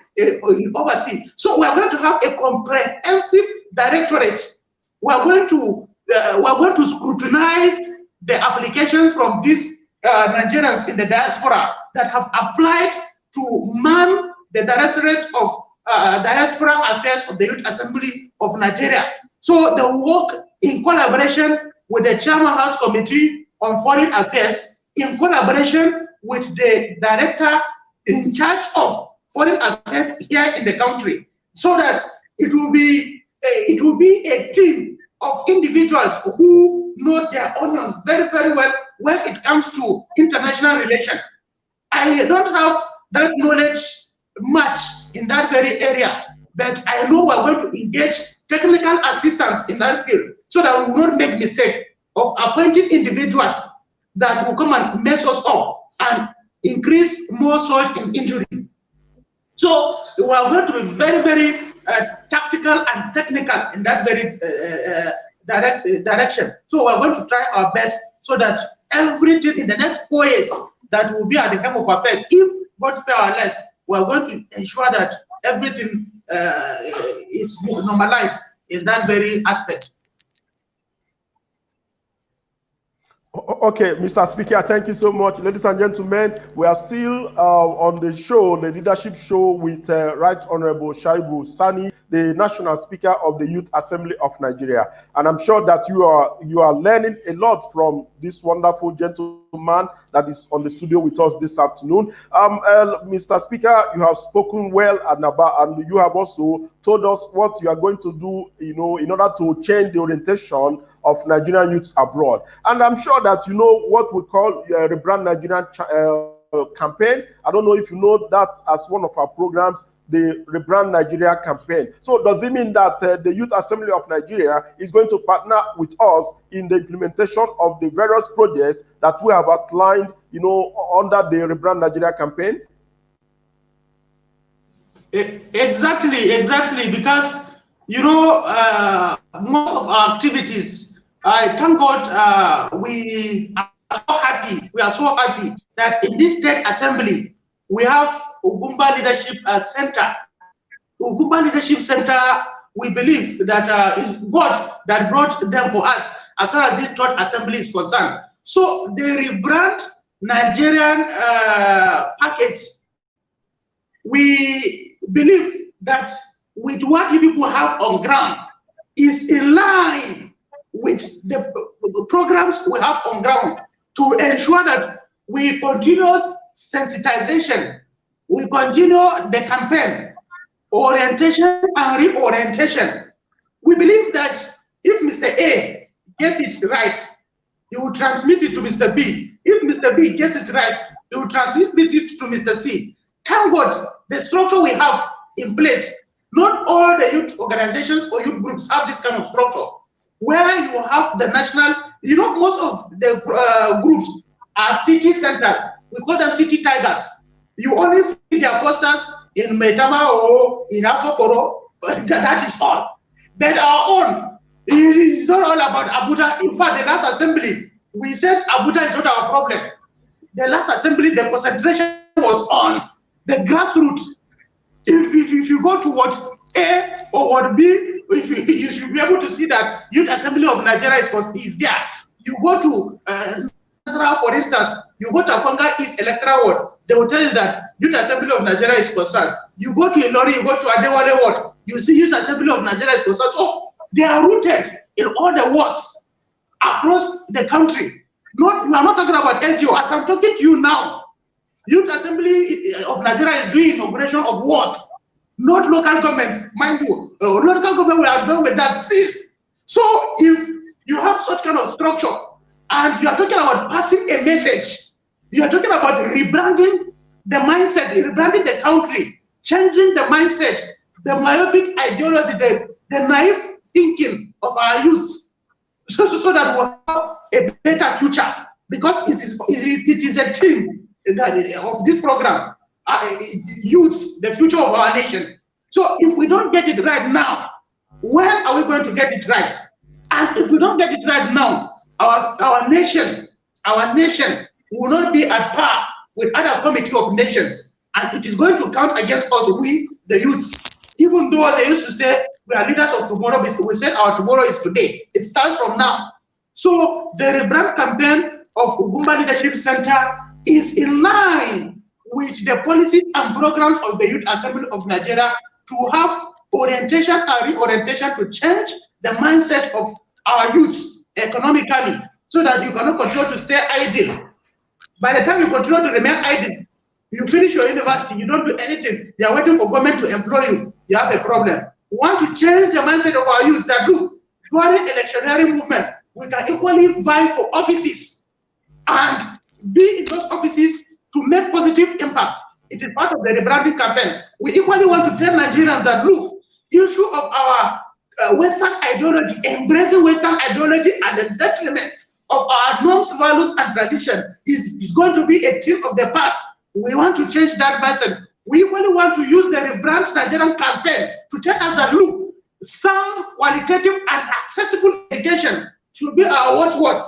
overseas. So we are going to have a comprehensive directorate. We are going to scrutinize the applications from these Nigerians in the diaspora that have applied to man the directorates of diaspora affairs of the Youth Assembly of Nigeria. So they work in collaboration with the Chairman House Committee on Foreign Affairs, in collaboration with the director in charge of foreign affairs here in the country, so that it will be a team of individuals who knows their onions very, very well when it comes to international relations. I don't have that knowledge much in that very area, but I know we're going to engage technical assistance in that field so that we will not make mistake of appointing individuals that will come and mess us up and increase more salt in injury. So we are going to be very, very tactical and technical in that very direction. So we are going to try our best so that everything in the next 4 years that will be at the helm of affairs, if God spare our lives, we are going to ensure that everything is normalized in that very aspect. Okay, Mr. Speaker, thank you so much. Ladies and gentlemen, we are still on the show, the leadership show with Right Honorable Shuaibu Sani, the National Speaker of the Youth Assembly of Nigeria. And I'm sure that you are learning a lot from this wonderful gentleman that is on the studio with us this afternoon. Mr. Speaker, you have spoken well and you have also told us what you are going to do, in order to change the orientation of Nigerian youths abroad. And I'm sure that you know what we call Rebrand Nigerian campaign. I don't know if you know that as one of our programs, the Rebrand Nigeria campaign. So does it mean that the Youth Assembly of Nigeria is going to partner with us in the implementation of the various projects that we have outlined, under the Rebrand Nigeria campaign? Exactly, because most of our activities, I thank God, we are so happy. We are so happy that in this state assembly we have Ugwumba Leadership Center. Ugwumba Leadership Center, we believe that is God that brought them for us as far as this third assembly is concerned. So the Rebrand Nigerian package we believe that with what you people have on ground is in line with the programs we have on ground to ensure that we continue sensitization, we continue the campaign, orientation and reorientation. We believe that if Mr. A gets it right, he will transmit it to Mr. B. If Mr. B gets it right, he will transmit it to Mr. C. Thank God, the structure we have in place, not all the youth organizations or youth groups have this kind of structure, where you have the national, most of the groups are city-centered. We call them city tigers. You only see their posters in Metama or in Asokoro, that is all. But our own, it is not all about Abuja. In fact, the last assembly, we said Abuja is not our problem. The last assembly, the concentration was on the grassroots. If you go to what A or what B, you should be able to see that Youth Assembly of Nigeria is there. You go to Nasarawa, for instance, you go to Akwanga East Electoral Ward, they will tell you that Youth Assembly of Nigeria is concerned. You go to Ilori, you go to Adewale Ward, you see Youth Assembly of Nigeria is concerned. So they are rooted in all the wards across the country. We are not talking about NGO. As I'm talking to you now, Youth Assembly of Nigeria is doing inauguration of wards, not local governments, mind you. Local government will have done with that since. So if you have such kind of structure and you are talking about passing a message, you are talking about rebranding the mindset, rebranding the country, changing the mindset, the myopic ideology, the naive thinking of our youth, so that we'll have a better future. Because it is a theme of this program, youth, the future of our nation. So if we don't get it right now, when are we going to get it right? And if we don't get it right now, our nation will not be at par with other committee of nations, and it is going to count against us, we, the youths. Even though they used to say we are leaders of tomorrow, we said our tomorrow is today. It starts from now. So the rebrand campaign of Ugwumba Leadership Center is in line with the policies and programs of the Youth Assembly of Nigeria to have orientation and reorientation to change the mindset of our youths economically, so that you cannot continue to stay idle. By the time you continue to remain idle, you finish your university, you don't do anything, you are waiting for government to employ you, you have a problem. We want to change the mindset of our youth that look, during electionary movement, we can equally vie for offices and be in those offices to make positive impact. It is part of the rebranding campaign. We equally want to tell Nigerians that look, issue of our Western ideology, embracing Western ideology at the detriment of our norms, values, and tradition is going to be a thing of the past. We want to change that mindset. We equally want to use the rebrand Nigerian campaign to tell us that look, sound, qualitative, and accessible education should be our watchword.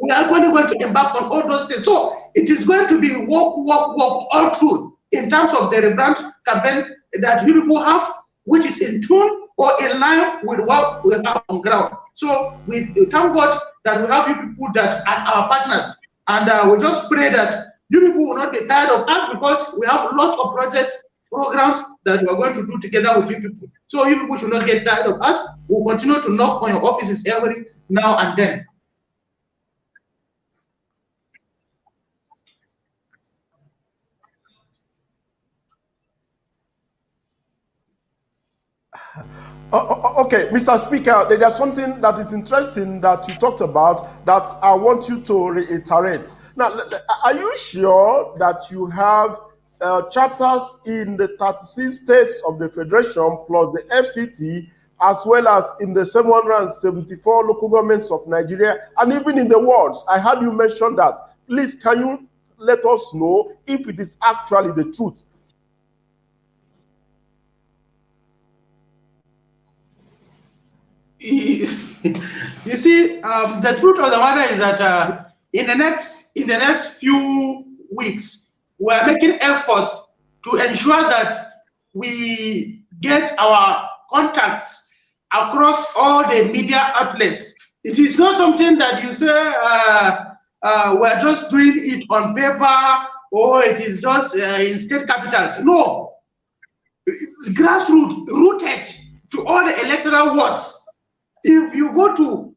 We are going to embark on all those things. So it is going to be work all through in terms of the rebrand campaign that you people have, which is in tune or in line with what we have on ground. So we thank God that we have you people that as our partners, and we just pray that you people will not be tired of us, because we have lots of projects, programs that we are going to do together with you people. So you people should not get tired of us. We'll continue to knock on your offices every now and then. Okay, Mr. Speaker, there's something that is interesting that you talked about that I want you to reiterate. Now, are you sure that you have chapters in the 36 states of the Federation plus the FCT, as well as in the 774 local governments of Nigeria, and even in the wards? I heard you mention that. Please, can you let us know if it is actually the truth? You see, the truth of the matter is that in the next few weeks, we are making efforts to ensure that we get our contacts across all the media outlets. It is not something that you say we're just doing it on paper or it is just in state capitals. No, grassroots, rooted to all the electoral wards. If you go to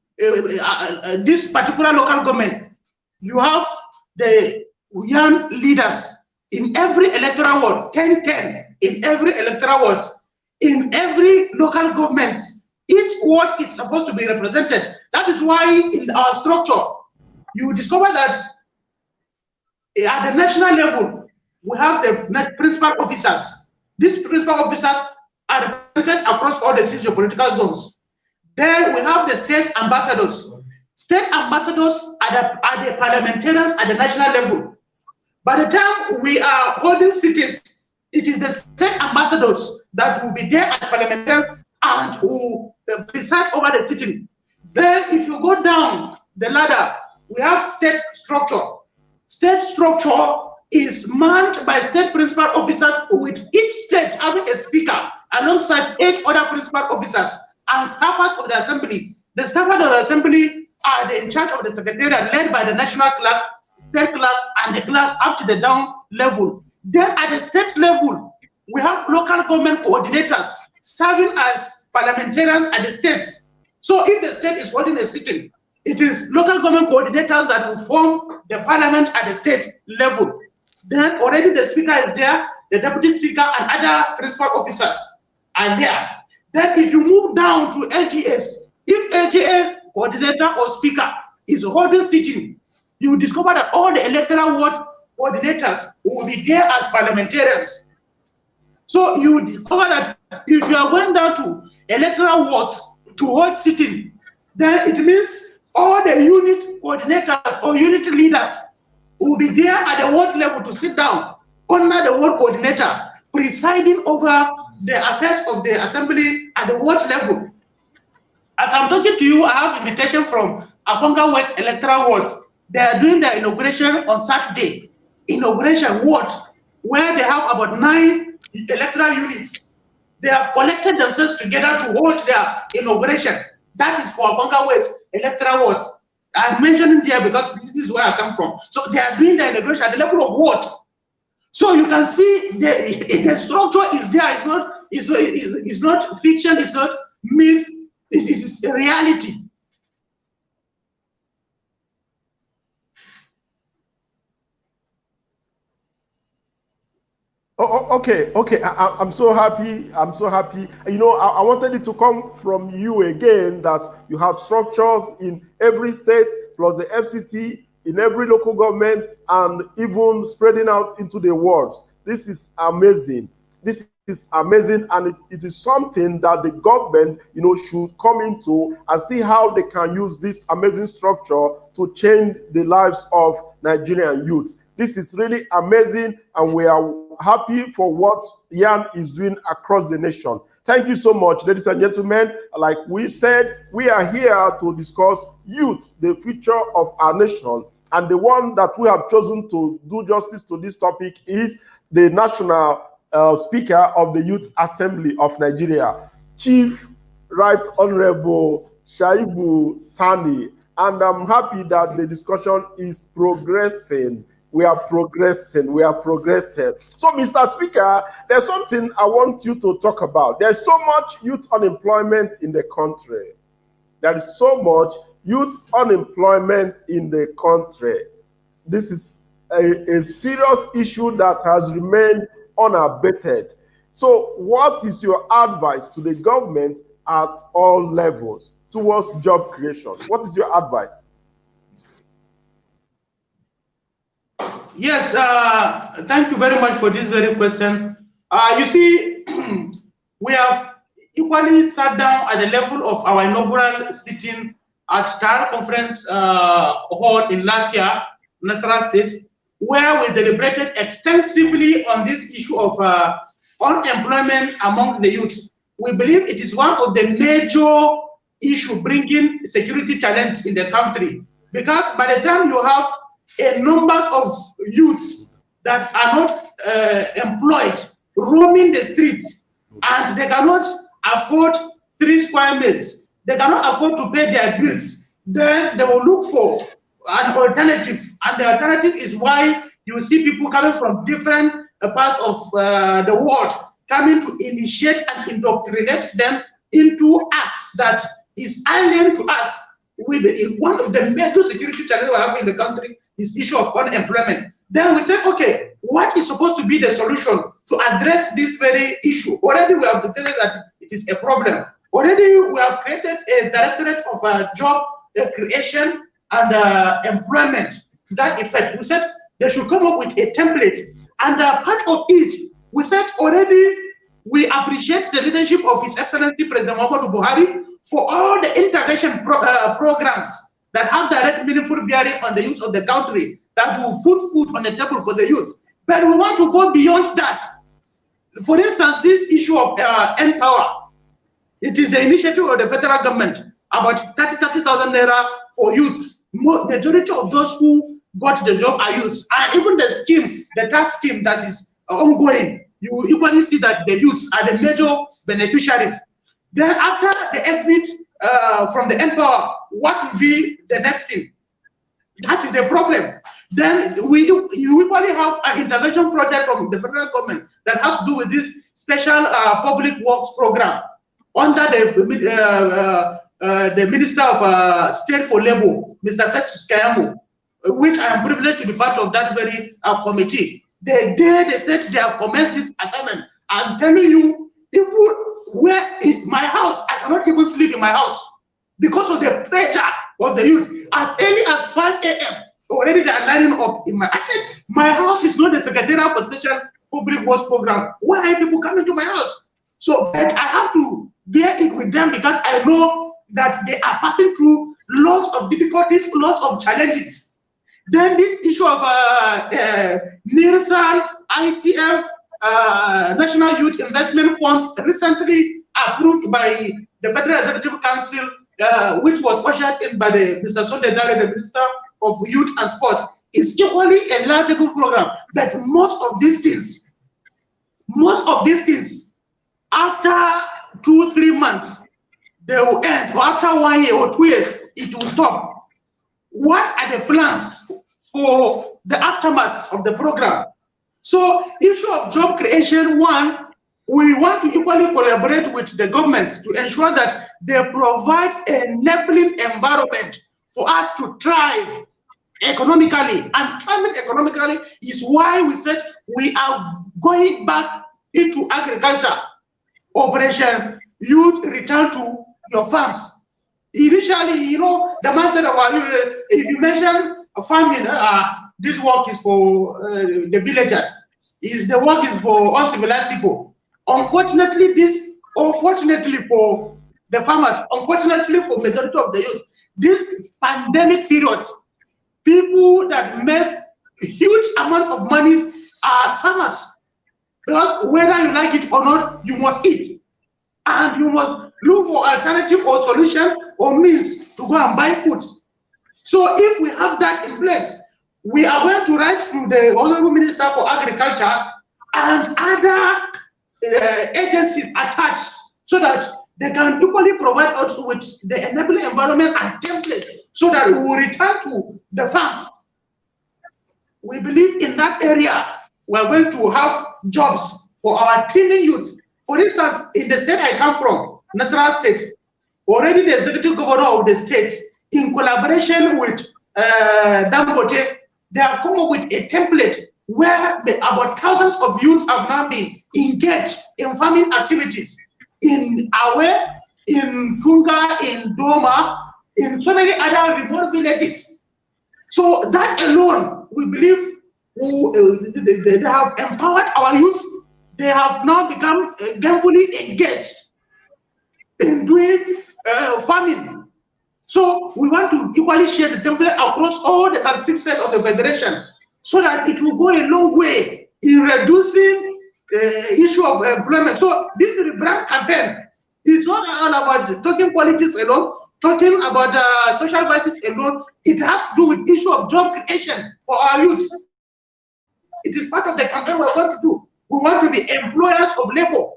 this particular local government, you have the young leaders in every electoral ward, 10-10 in every electoral ward. In every local government, each ward is supposed to be represented. That is why in our structure, you discover that at the national level, we have the principal officers. These principal officers are represented across all the socio-political zones. Then we have the state ambassadors. State ambassadors are the parliamentarians at the national level. By the time we are holding sittings, it is the state ambassadors that will be there as parliamentarians and will preside over the sitting. Then if you go down the ladder, we have state structure. State structure is manned by state principal officers, with each state having a speaker alongside 8 other principal officers and staffers of the assembly. The staffers of the assembly are in charge of the secretariat, led by the national clerk, state clerk, and the clerk up to the down level. Then at the state level, we have local government coordinators serving as parliamentarians at the states. So if the state is holding a sitting, it is local government coordinators that will form the parliament at the state level. Then already the speaker is there, the deputy speaker and other principal officers are there. Then if you move down to LGS, if LGA coordinator or speaker is holding sitting, you discover that all the electoral ward coordinators will be there as parliamentarians. So you discover that if you are going down to electoral wards to hold sitting, then it means all the unit coordinators or unit leaders will be there at the ward level to sit down under the ward coordinator, presiding over the affairs of the assembly at the ward level. As I'm talking to you, I have invitation from Akonga West electoral wards. They are doing their inauguration on Saturday. Inauguration ward, where they have about 9 electoral units. They have collected themselves together to hold their inauguration. That is for Akonga West electoral wards. I'm mentioning there because this is where I come from. So they are doing the inauguration at the level of ward. So you can see the structure is there. It's not fiction. It's not myth. It is reality. Oh, okay. I'm so happy. You know, I wanted it to come from you again, that you have structures in every state, plus the FCT in every local government, and even spreading out into the wards. This is amazing. This is amazing, and it is something that the government, you know, should come into and see how they can use this amazing structure to change the lives of Nigerian youth. This is really amazing, and we are happy for what Yan is doing across the nation. Thank you so much, ladies and gentlemen. Like we said, we are here to discuss youth, the future of our nation. And the one that we have chosen to do justice to this topic is the National Speaker of the Youth Assembly of Nigeria, Chief Right Honorable Shuaibu Sani. And I'm happy that the discussion is progressing. We are progressing. So, Mr. Speaker, there's something I want you to talk about. There's so much youth unemployment in the country. There is so much youth unemployment in the country. This is a serious issue that has remained unabated. So, what is your advice to the government at all levels towards job creation? What is your advice? Yes, thank you very much for this very question. You see, we have equally sat down at the level of our inaugural sitting at Star Conference Hall in Lafia, Nasarawa State, where we deliberated extensively on this issue of unemployment among the youths. We believe it is one of the major issues bringing security challenge in the country, because by the time you have a number of youths that are not employed, roaming the streets, and they cannot afford 3 square meals, they cannot afford to pay their bills, then they will look for an alternative. And the alternative is why You will see people coming from different parts of the world coming to initiate and indoctrinate them into acts that is alien to us. One of the major security challenges we have in the country is issue of unemployment. Then we said, okay, what is supposed to be the solution to address this very issue? Already we have declared that it is a problem. Already we have created a directorate of job creation and employment to that effect. We said they should come up with a template, and part of it, we said already we appreciate the leadership of His Excellency President Ahmadu Buhari for all the intervention programs that have direct meaningful bearing on the youth of the country, that will put food on the table for the youth. But we want to go beyond that. For instance, this issue of Empower, it is the initiative of the federal government, about 30,000 naira for youths. Majority of those who got the job are youths. And even the scheme, the tax scheme that is ongoing, you equally see that the youths are the major beneficiaries. Then after the exit from the Empower, what will be the next thing? That is a problem. Then you equally have an intervention project from the federal government that has to do with this special public works program under the Minister of State for Labor, Mr. Festus Kayamo, which I am privileged to be part of that very committee. The day they said they have commenced this assignment, I'm telling you, where in my house, I cannot even sleep in my house because of the pressure of the youth. As early as 5 a.m., already they are lining up in my. I said, my house is not the Secretariat for Special Public Works Program. Why are people coming to my house? So, but I have to bear it with them because I know that they are passing through lots of difficulties, lots of challenges. Then this issue of NIRSAL, ITF, National Youth Investment Funds, recently approved by the Federal Executive Council, which was ushered in by Mr. Sunday Dare, the Minister of Youth and Sport, is equally a laudable program. But most of these things, after 2-3 months, they will end, or after 1 year or 2 years, it will stop. What are the plans for the aftermath of the program? So, issue of job creation, one, we want to equally collaborate with the government to ensure that they provide an enabling environment for us to thrive economically. And thriving economically is why we said we are going back into agriculture. Operation Youth Return to Your Farms. Initially, you know, the man said, if you mention farming, this work is for the villagers. The work is for uncivilized people. Unfortunately, fortunately for the farmers, unfortunately for majority of the youth, this pandemic period, people that made huge amount of money are farmers. Because whether you like it or not, you must eat. And you must look for alternative or solution or means to go and buy food. So if we have that in place, we are going to write to the Honorable Minister for Agriculture and other agencies attached so that they can equally provide us with the enabling environment and template so that we will return to the farms. We believe in that area, we are going to have jobs for our teeming youth. For instance, in the state I come from, Nasarawa State, already the executive governor of the state, in collaboration with Dangote, they have come up with a template where about thousands of youths have now been engaged in farming activities in Awe, in Tunga, in Doma, in so many other remote villages. So that alone, we believe they have empowered our youth. They have now become gainfully engaged in doing farming. So we want to equally share the template across all the 36 states of the Federation so that it will go a long way in reducing the issue of employment. So this rebrand campaign is not all about talking politics alone, talking about social vices alone. It has to do with issue of job creation for our youth. It is part of the campaign we're going to do. We want to be employers of labor.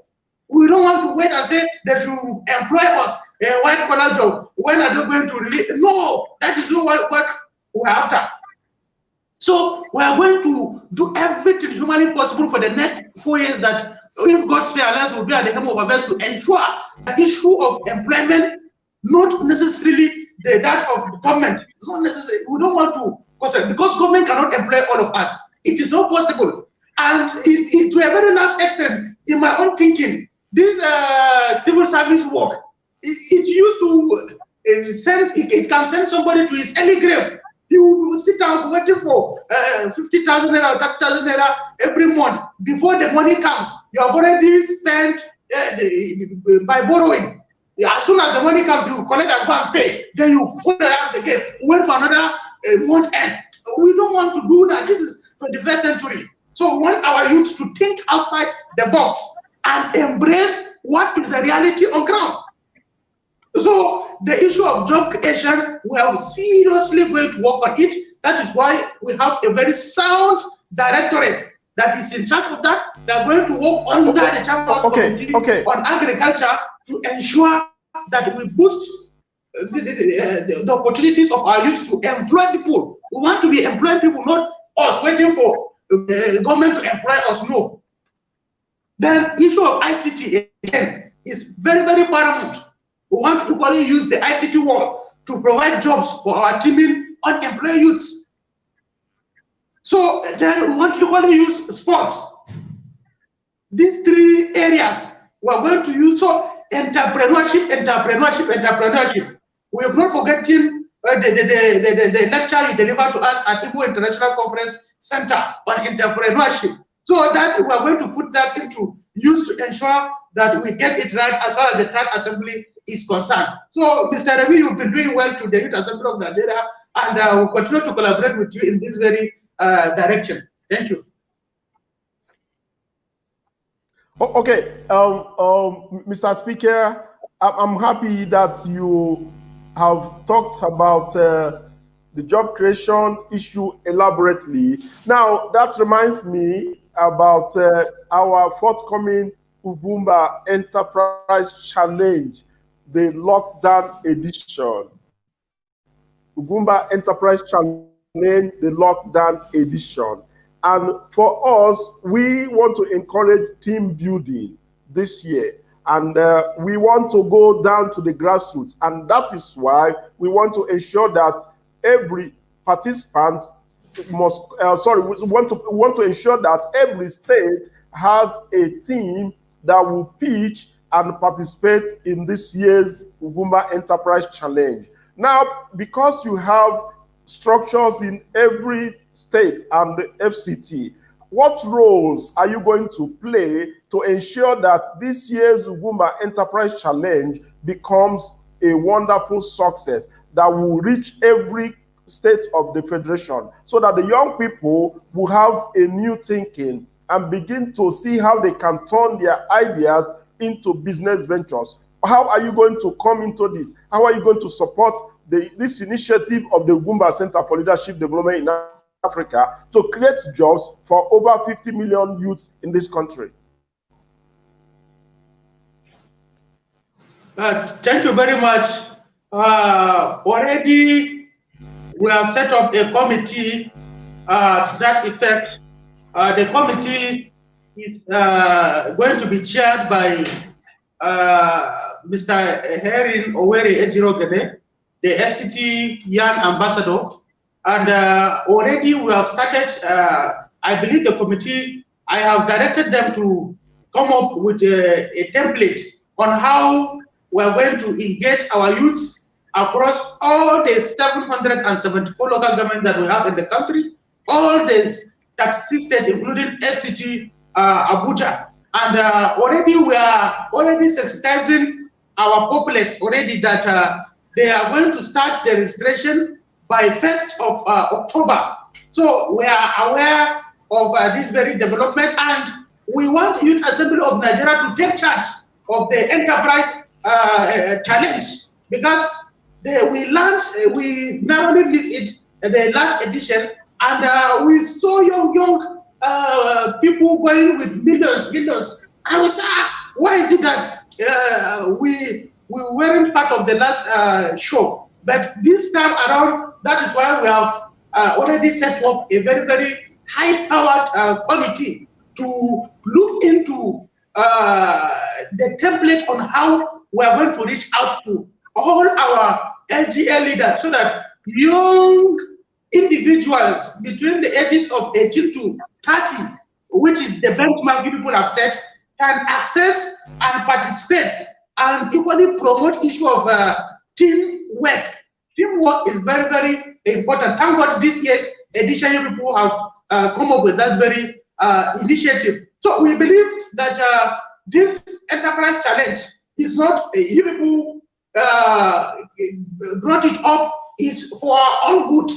We don't want to wait and say they should employ us a white collar job. When are they going to release? No, that is not what we're after. So we are going to do everything humanly possible for the next 4 years that, if God spare us, will be at the helm of affairs to ensure the issue of employment, not necessarily that of the government, not necessarily. We don't want to, because government cannot employ all of us. It is not possible. And to a very large extent, in my own thinking, this civil service work, it used to it can send somebody to his early grave. You will sit down waiting for 50,000 naira or 30,000 naira every month. Before the money comes, you have already spent by borrowing. As soon as the money comes, you collect and go and pay. Then you fold the hands again, wait for another month end. We don't want to do that. This is 21st century. So we want our youth to think outside the box and embrace what is the reality on ground. So the issue of job creation, we are seriously going to work on it. That is why we have a very sound directorate that is in charge of that. They are going to work under the Chapter Committee on agriculture to ensure that we boost the opportunities of our youth to employ people. We want to be employing people, not us waiting for the government to employ us. No. Then issue of ICT again is very, very paramount. We want to equally use the ICT world to provide jobs for our teeming unemployed youths. So then we want to equally use sports. These 3 areas we are going to use. So entrepreneurship. We have not forgotten the lecture you delivered to us at Igbo International Conference Center on entrepreneurship. So that we are going to put that into use to ensure that we get it right as far as the 3rd Assembly is concerned. So, Mr. Remy, you've been doing well to the Youth Assembly of Nigeria, and we'll continue to collaborate with you in this very direction. Thank you. Okay, Mr. Speaker, I'm happy that you have talked about the job creation issue elaborately. Now, that reminds me about our forthcoming Ugwumba Enterprise Challenge, the lockdown edition. Ugwumba Enterprise Challenge, the lockdown edition. And for us, we want to encourage team building this year. And we want to go down to the grassroots. And that is why we want to ensure that every participant must, we want to ensure that every state has a team that will pitch and participate in this year's Ugwumba Enterprise Challenge. Now, because you have structures in every state and the FCT, what roles are you going to play to ensure that this year's Ugwumba Enterprise Challenge becomes a wonderful success that will reach every state of the Federation, so that the young people will have a new thinking and begin to see how they can turn their ideas into business ventures? How are you going to come into this? How are you going to support this initiative of the Ugwumba Center for Leadership Development in Africa to create jobs for over 50 million youths in this country? Thank you very much. Already we have set up a committee to that effect. The committee is going to be chaired by Mr. Herin Oweri Ejirogene, the FCT Young Ambassador. And already we have started, I believe the committee, I have directed them to come up with a template on how we are going to engage our youths across all the 774 local governments that we have in the country, all the 36 states, including FCT Abuja. And already we are already sensitizing our populace already that they are going to start the registration by 1st of October. So we are aware of this very development, and we want Youth Assembly of Nigeria to take charge of the enterprise challenge, because we learned, we narrowly missed it at the last edition, and we saw young people going with millions. I was why is it that we weren't part of the last show? But this time around, that is why we have already set up a very, very high-powered committee to look into the template on how we are going to reach out to all our LGA leaders so that young individuals between the ages of 18 to 30, which is the benchmark you people have set, can access and participate and equally promote issue of teamwork. Teamwork is very, very important. Thank God this year's edition you people have come up with that very initiative. So we believe that this enterprise challenge is not you people brought it up is for our own good.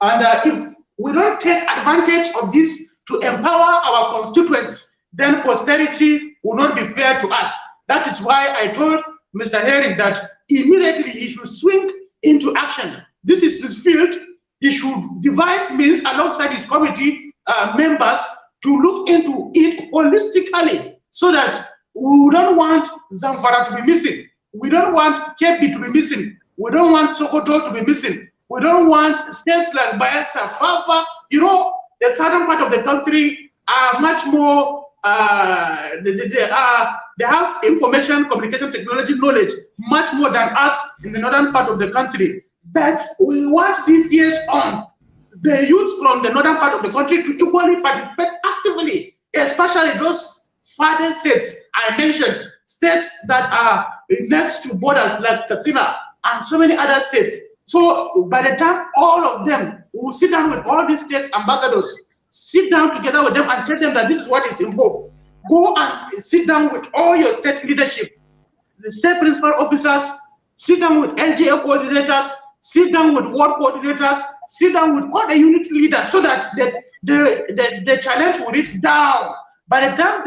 And if we don't take advantage of this to empower our constituents, then posterity will not be fair to us. That is why I told Mr. Herring that immediately he should swing into action. This is his field. He should devise means alongside his committee members to look into it holistically so that we don't want Zamfara to be missing. We don't want Kebbi to be missing. We don't want Sokoto to be missing. We don't want states like Bayelsa, Fafa. You know, the southern part of the country are much more, they have information, communication technology knowledge much more than us in the northern part of the country. But we want this year's on the youth from the northern part of the country to equally participate actively, especially those farther states I mentioned, states that are next to borders like Katsina and so many other states. So by the time all of them will sit down with all these states ambassadors, sit down together with them and tell them that this is what is involved. Go and sit down with all your state leadership, the state principal officers, sit down with LGA coordinators, sit down with ward coordinators, sit down with all the unit leaders so that the challenge will reach down. By the time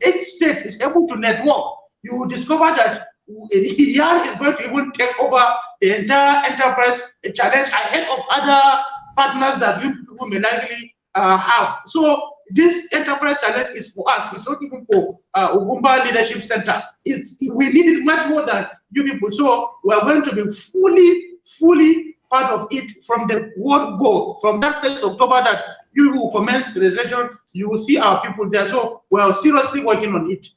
each state is able to network, you will discover that Yan is going to even take over the entire enterprise challenge ahead of other partners that you people may likely have. So this enterprise challenge is for us. It's not even for Ugwumba Leadership Center. We need it much more than you people. So we are going to be fully part of it from the word go. From that 1st October that you will commence the registration, you will see our people there. So we are seriously working on it.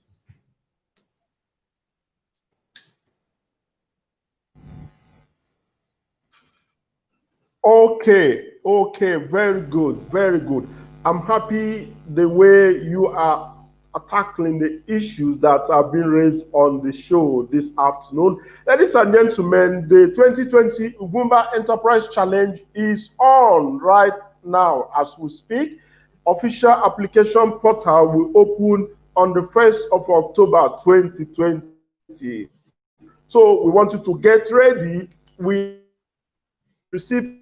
Okay, very good. I'm happy the way you are tackling the issues that have been raised on the show this afternoon. Ladies and gentlemen, the 2020 Ugwumba Enterprise Challenge is on right now as we speak. Official application portal will open on the 1st of October 2020. So we want you to get ready. We receive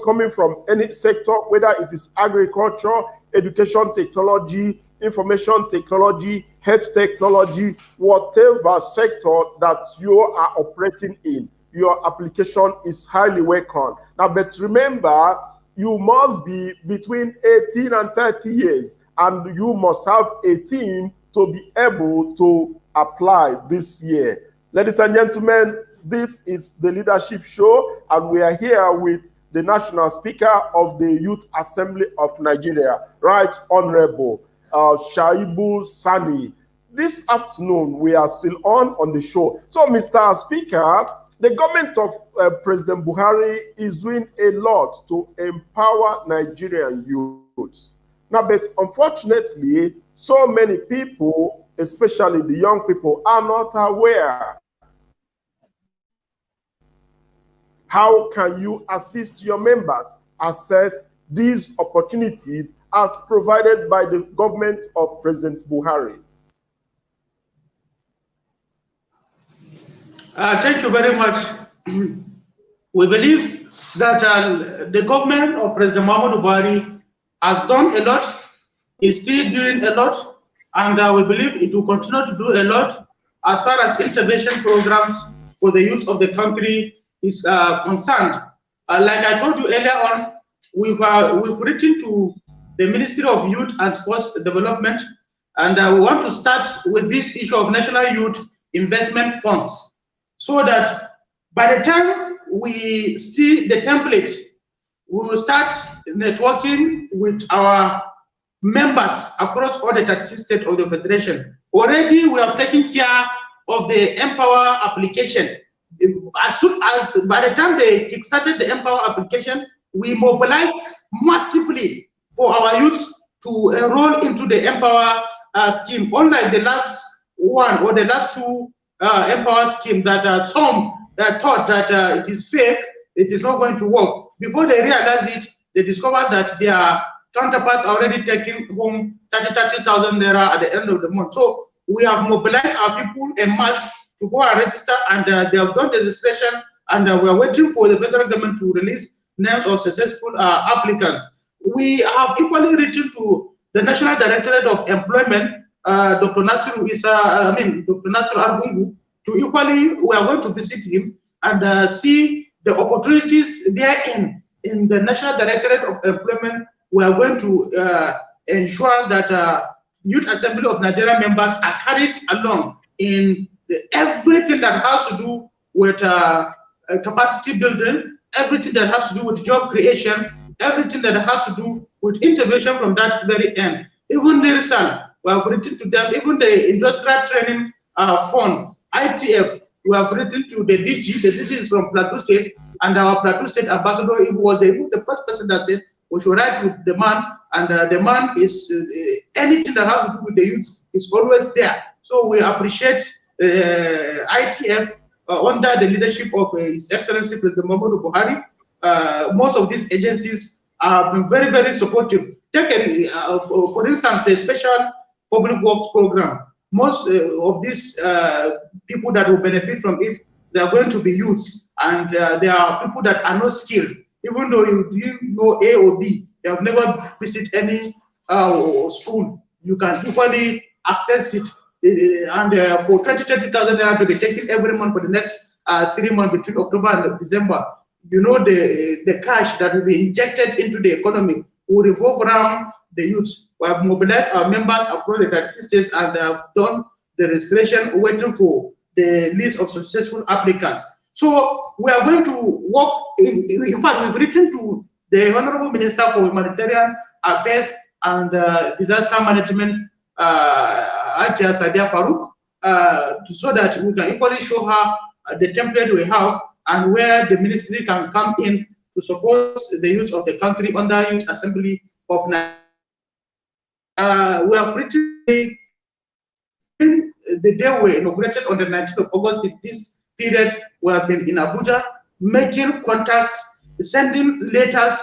coming from any sector, whether it is agriculture, education technology, information technology, health technology, whatever sector that you are operating in, your application is highly welcome. Now, but remember, you must be between 18 and 30 years, and you must have a team to be able to apply this year. Ladies and gentlemen, this is the Leadership Show, and we are here with the National Speaker of the Youth Assembly of Nigeria, Right Honorable Shuaibu Sani. This afternoon, we are still on the show. So, Mr. Speaker, the government of President Buhari is doing a lot to empower Nigerian youths. Now, but unfortunately, so many people, especially the young people, are not aware. How can you assist your members assess these opportunities as provided by the government of President Buhari? Thank you very much. We believe that the government of President Ahmadu Bello has done a lot, is still doing a lot, and we believe it will continue to do a lot as far as intervention programs for the youth of the country is concerned. Like I told you earlier on, we've written to the Ministry of Youth and Sports Development, and we want to start with this issue of National Youth Investment Funds, so that by the time we see the template. We will start networking with our members across all the 36 states of the Federation. Already, we have taken care of the Empower application. As soon as, by the time they kickstarted the Empower application, we mobilized massively for our youth to enroll into the Empower scheme. Unlike the last one or the last two Empower scheme that some thought that it is fake, it is not going to work. Before they realize it, they discover that their counterparts are already taking home 30,000 naira at the end of the month. So we have mobilized our people en masse to go and register, and they have done the registration, and we are waiting for the federal government to release names of successful applicants. We have equally written to the National Directorate of Employment, Dr. Nasiru Argungu, to equally, we are going to visit him and see the opportunities therein. In the National Directorate of Employment, we are going to ensure that Youth Assembly of Nigeria members are carried along in everything that has to do with capacity building, everything that has to do with job creation, everything that has to do with intervention from that very end. Even NIRSAL, we have written to them, even the Industrial Training Fund, ITF, we have written to the DG. The DG is from Plateau State, and our Plateau State ambassador, he was the first person that said we should write to the man, and the man is anything that has to do with the youth is always there. So we appreciate ITF under the leadership of His Excellency President Muhammadu Buhari. Most of these agencies have been very, very supportive. Take for instance, the Special Public Works Program. Most of these people that will benefit from it, they are going to be youths, and there are people that are not skilled. Even though you didn't know A or B, you have never visited any school, you can equally access it. And for 30,000 naira to be taken every month for the next 3 months between October and December, you know, the cash that will be injected into the economy will revolve around the youth. We have mobilized our members across the 36 states, and they have done the registration, waiting for the list of successful applicants. So we are going to work, in fact, we've written to the Honorable Minister for Humanitarian Affairs and Disaster Management, Ajia Sadia Farouk, so that we can equally show her the template we have and where the ministry can come in to support the youth of the country under Youth Assembly of Nigeria. We have written the day we inaugurated on the 19th of August. In this period, we have been in Abuja, making contacts, sending letters,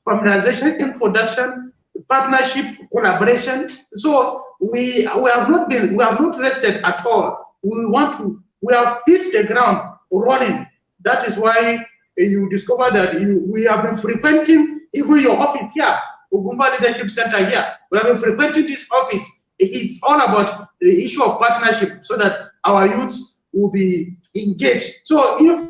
familiarization, introduction, partnership, collaboration. So we have not rested at all. We have hit the ground running. That is why you discover that we have been frequenting even your office here, Ugwumba Leadership Center here. We have been frequenting this office. It's all about the issue of partnership so that our youths will be engaged. So if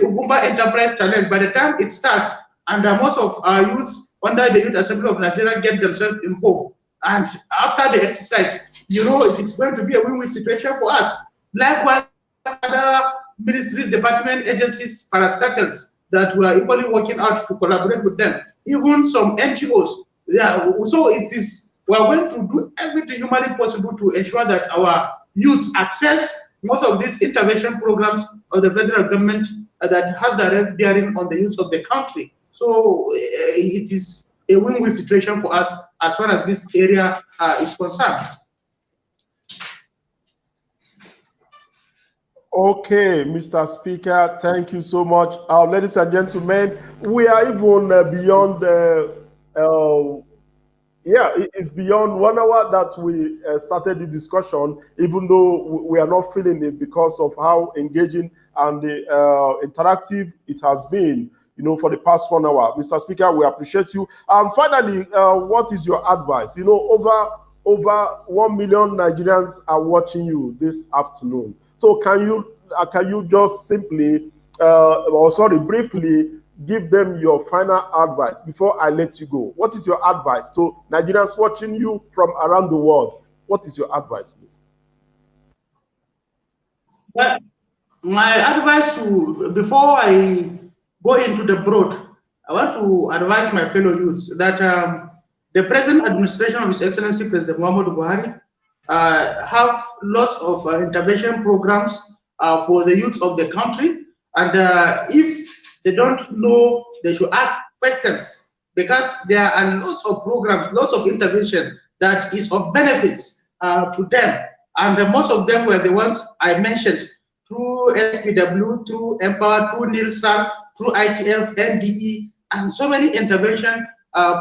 Ugwumba Enterprise Challenge, by the time it starts, and most of our youths under the Youth Assembly of Nigeria get themselves involved, and after the exercise, you know, it is going to be a win-win situation for us. Likewise, other ministries, department, agencies, parastatals that we are equally working out to collaborate with them. Even some NGOs. So it is, we are going to do everything humanly possible to ensure that our youths access most of these intervention programs of the federal government that has direct bearing on the youth of the country. So it is a win-win situation for us as far as this area is concerned. Okay, Mr. Speaker, thank you so much. Ladies and gentlemen, we are even beyond it's beyond 1 hour that we started the discussion, even though we are not feeling it because of how engaging and interactive it has been, you know, for the past 1 hour. Mr. Speaker, we appreciate you. Finally, what is your advice? You know, over 1 million Nigerians are watching you this afternoon. So can you just simply, briefly give them your final advice before I let you go? What is your advice to Nigerians watching you from around the world? What is your advice, please? My advice before I go into the broad, I want to advise my fellow youths that the present administration of His Excellency President Muhammadu Buhari have lots of intervention programs for the youth of the country. And if they don't know, they should ask questions, because there are lots of programs, lots of intervention that is of benefits to them. And most of them were the ones I mentioned, through SPW, through Empower, through Nielsen, through ITF, NDE, and so many intervention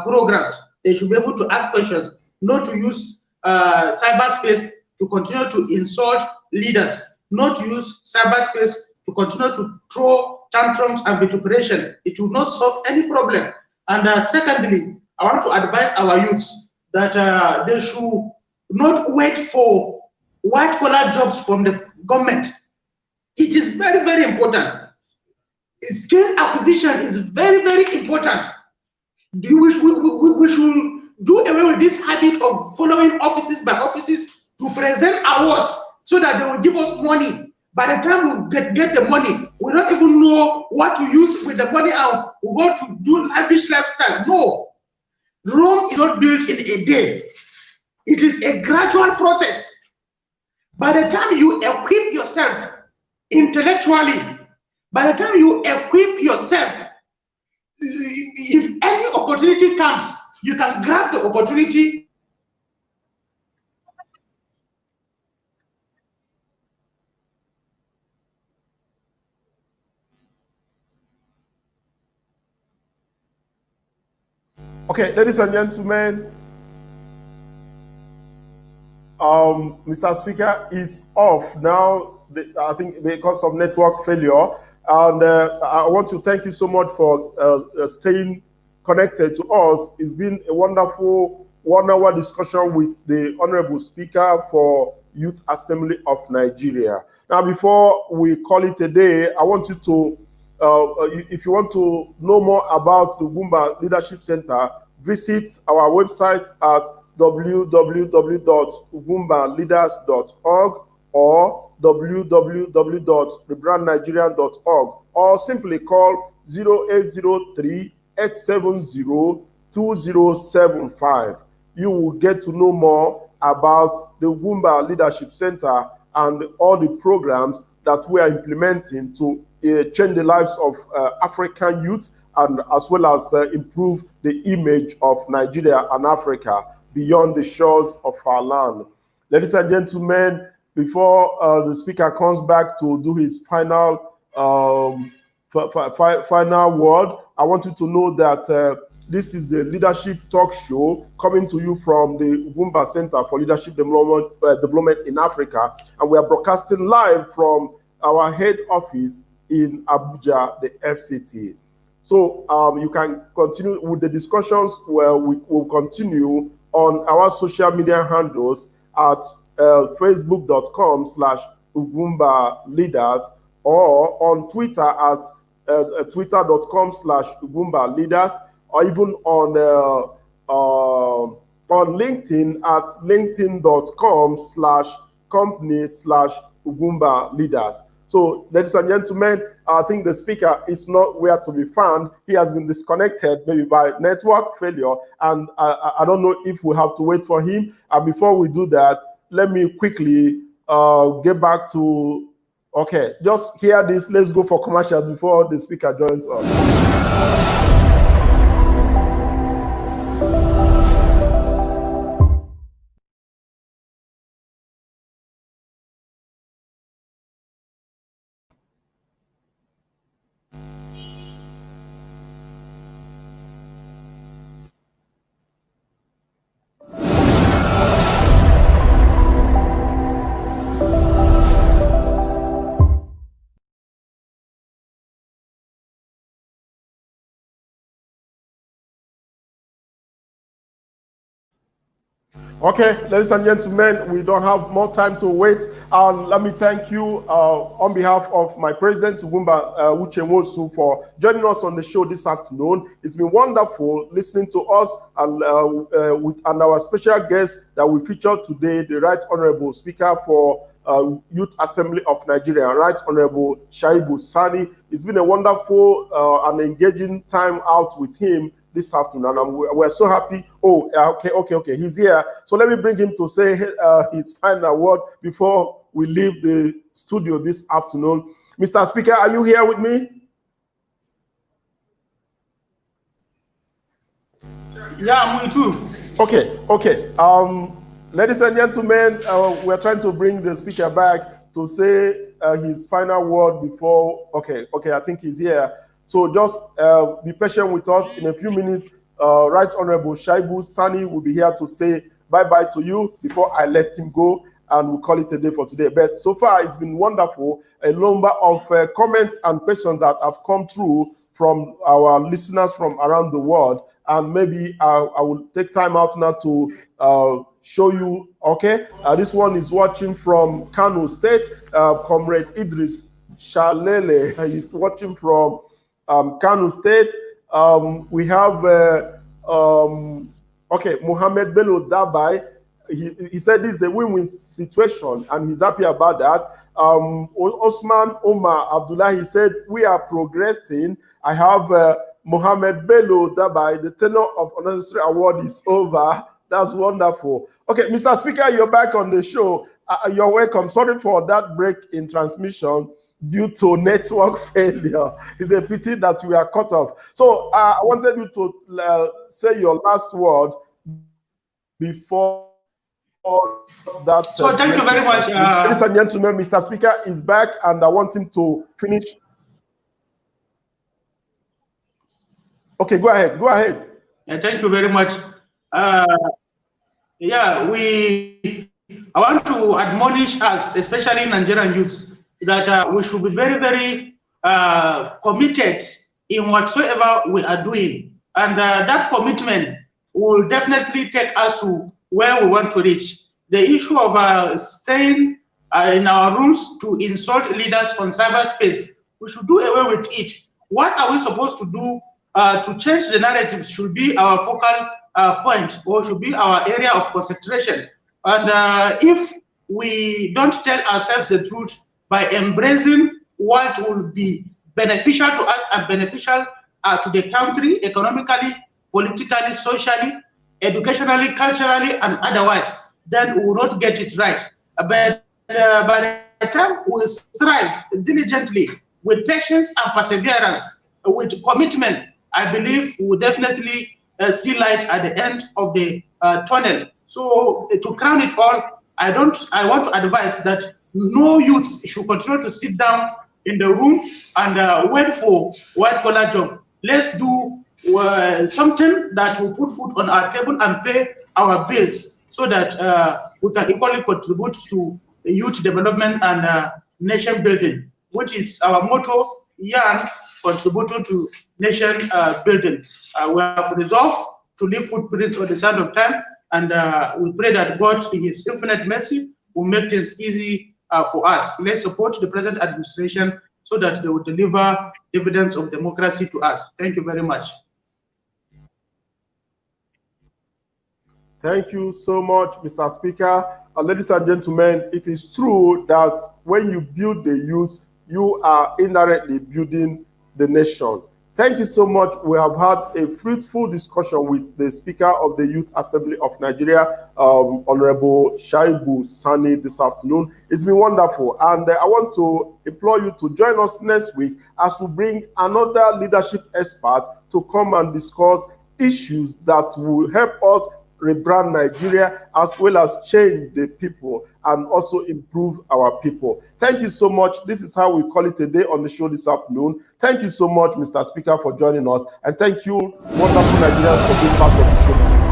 programs. They should be able to ask questions, not to use cyberspace to continue to insult leaders, not to use cyberspace to continue to throw tantrums and vituperation. It will not solve any problem. And secondly, I want to advise our youths that they should not wait for white-collar jobs from the government. It is very, very important. Skills acquisition is very, very important. We should do away with this habit of following offices by offices to present awards so that they will give us money. By the time we get the money, we don't even know what to use with the money out. We go to do lavish lifestyle. No. Rome is not built in a day. It is a gradual process. By the time you equip yourself intellectually, by the time you equip yourself, if any opportunity comes, you can grab the opportunity. Okay, ladies and gentlemen, Mr. Speaker is off now, I think because of network failure. And I want to thank you so much for staying connected to us. It's been a wonderful 1 hour discussion with the Honorable Speaker for Youth Assembly of Nigeria. Now, before we call it a day, I want you to, if you want to know more about the Ugwumba Leadership Center, visit our website at www.ugwumbaleaders.org or www.rebrandnigerian.org, or simply call 0803-870-2075. You will get to know more about the Ugwumba Leadership Center and all the programs that we are implementing to change the lives of African youth, and as well as improve the image of Nigeria and Africa beyond the shores of our land. Ladies and gentlemen, before the speaker comes back to do his final final word, I want you to know that this is the Leadership Talk Show coming to you from the Ugwumba Center for Leadership Development in Africa, and we are broadcasting live from our head office in Abuja, the FCT. So you can continue with the discussions, where we will continue on our social media handles at facebook.com/Ugwumba Leaders, or on Twitter at twitter.com/Ugwumba Leaders, or even on LinkedIn at linkedin.com/company/Ugwumba Leaders. So, ladies and gentlemen, I think the speaker is not where to be found. He has been disconnected, maybe by network failure, and I don't know if we have to wait for him. And before we do that, let me quickly get back to, okay, just hear this. Let's go for commercials before the speaker joins us. Okay, ladies and gentlemen, we don't have more time to wait. Let me thank you on behalf of my president, Ugwumba Uche Nwosu, for joining us on the show this afternoon. It's been wonderful listening to us and our special guest that we featured today, the Right Honorable Speaker for Youth Assembly of Nigeria, Right Honorable Shuaibu Sani. It's been a wonderful and engaging time out with him this afternoon, and we're so happy. Oh, okay, he's here. So let me bring him to say his final word before we leave the studio this afternoon. Mr. Speaker, are you here with me? Yeah, I'm with you. Okay. Ladies and gentlemen, we're trying to bring the speaker back to say his final word before. Okay, I think he's here. So just be patient with us. In a few minutes, Right Honorable Shuaibu Sani will be here to say bye-bye to you before I let him go, and we'll call it a day for today. But so far, it's been wonderful. A number of comments and questions that have come through from our listeners from around the world. And maybe I will take time out now to show you. Okay, this one is watching from Kano State. Comrade Idris Shalele is watching from Kano State. We have Ahmadu Bello Dabai. He said this is a win-win situation, and he's happy about that. Osman Omar Abdullah, he said we are progressing. I have Ahmadu Bello Dabai. The tenure of unnecessary award is over. That's wonderful. Okay, Mr. Speaker, you're back on the show. You're welcome. Sorry for that break in transmission due to network failure. It's a pity that we are cut off. So I wanted you to say your last word before that. So thank you very much. Ladies and gentlemen, Mr. Speaker is back, and I want him to finish. Okay, go ahead. Yeah, thank you very much. I want to admonish us, especially Nigerian youths, that we should be very, very committed in whatsoever we are doing. And that commitment will definitely take us to where we want to reach. The issue of staying in our rooms to insult leaders on cyberspace, we should do away with it. What are we supposed to do to change the narrative should be our focal point, or should be our area of concentration. And if we don't tell ourselves the truth by embracing what will be beneficial to us and beneficial to the country, economically, politically, socially, educationally, culturally, and otherwise, then we will not get it right. But by the time we strive diligently with patience and perseverance, with commitment, I believe we will definitely see light at the end of the tunnel. So to crown it all, I want to advise that no youths should continue to sit down in the room and wait for white-collar job. Let's do something that will put food on our table and pay our bills, so that we can equally contribute to youth development and nation building, which is our motto, young contributing to nation building. We have resolved to leave footprints on the side of time, and we pray that God, in His infinite mercy, will make this easy for us. Let's support the present administration so that they will deliver dividends of democracy to us. Thank you very much. Thank you so much, Mr. Speaker. Ladies and gentlemen, it is true that when you build the youth, you are indirectly building the nation. Thank you so much. We have had a fruitful discussion with the Speaker of the Youth Assembly of Nigeria, Honorable Shuaibu Sani, this afternoon. It's been wonderful, and I want to implore you to join us next week as we bring another leadership expert to come and discuss issues that will help us rebrand Nigeria, as well as change the people and also improve our people. Thank you so much. This is how we call it a day on the show this afternoon. Thank you so much, Mr. Speaker, for joining us. And thank you, wonderful Nigerians, for being part of the show.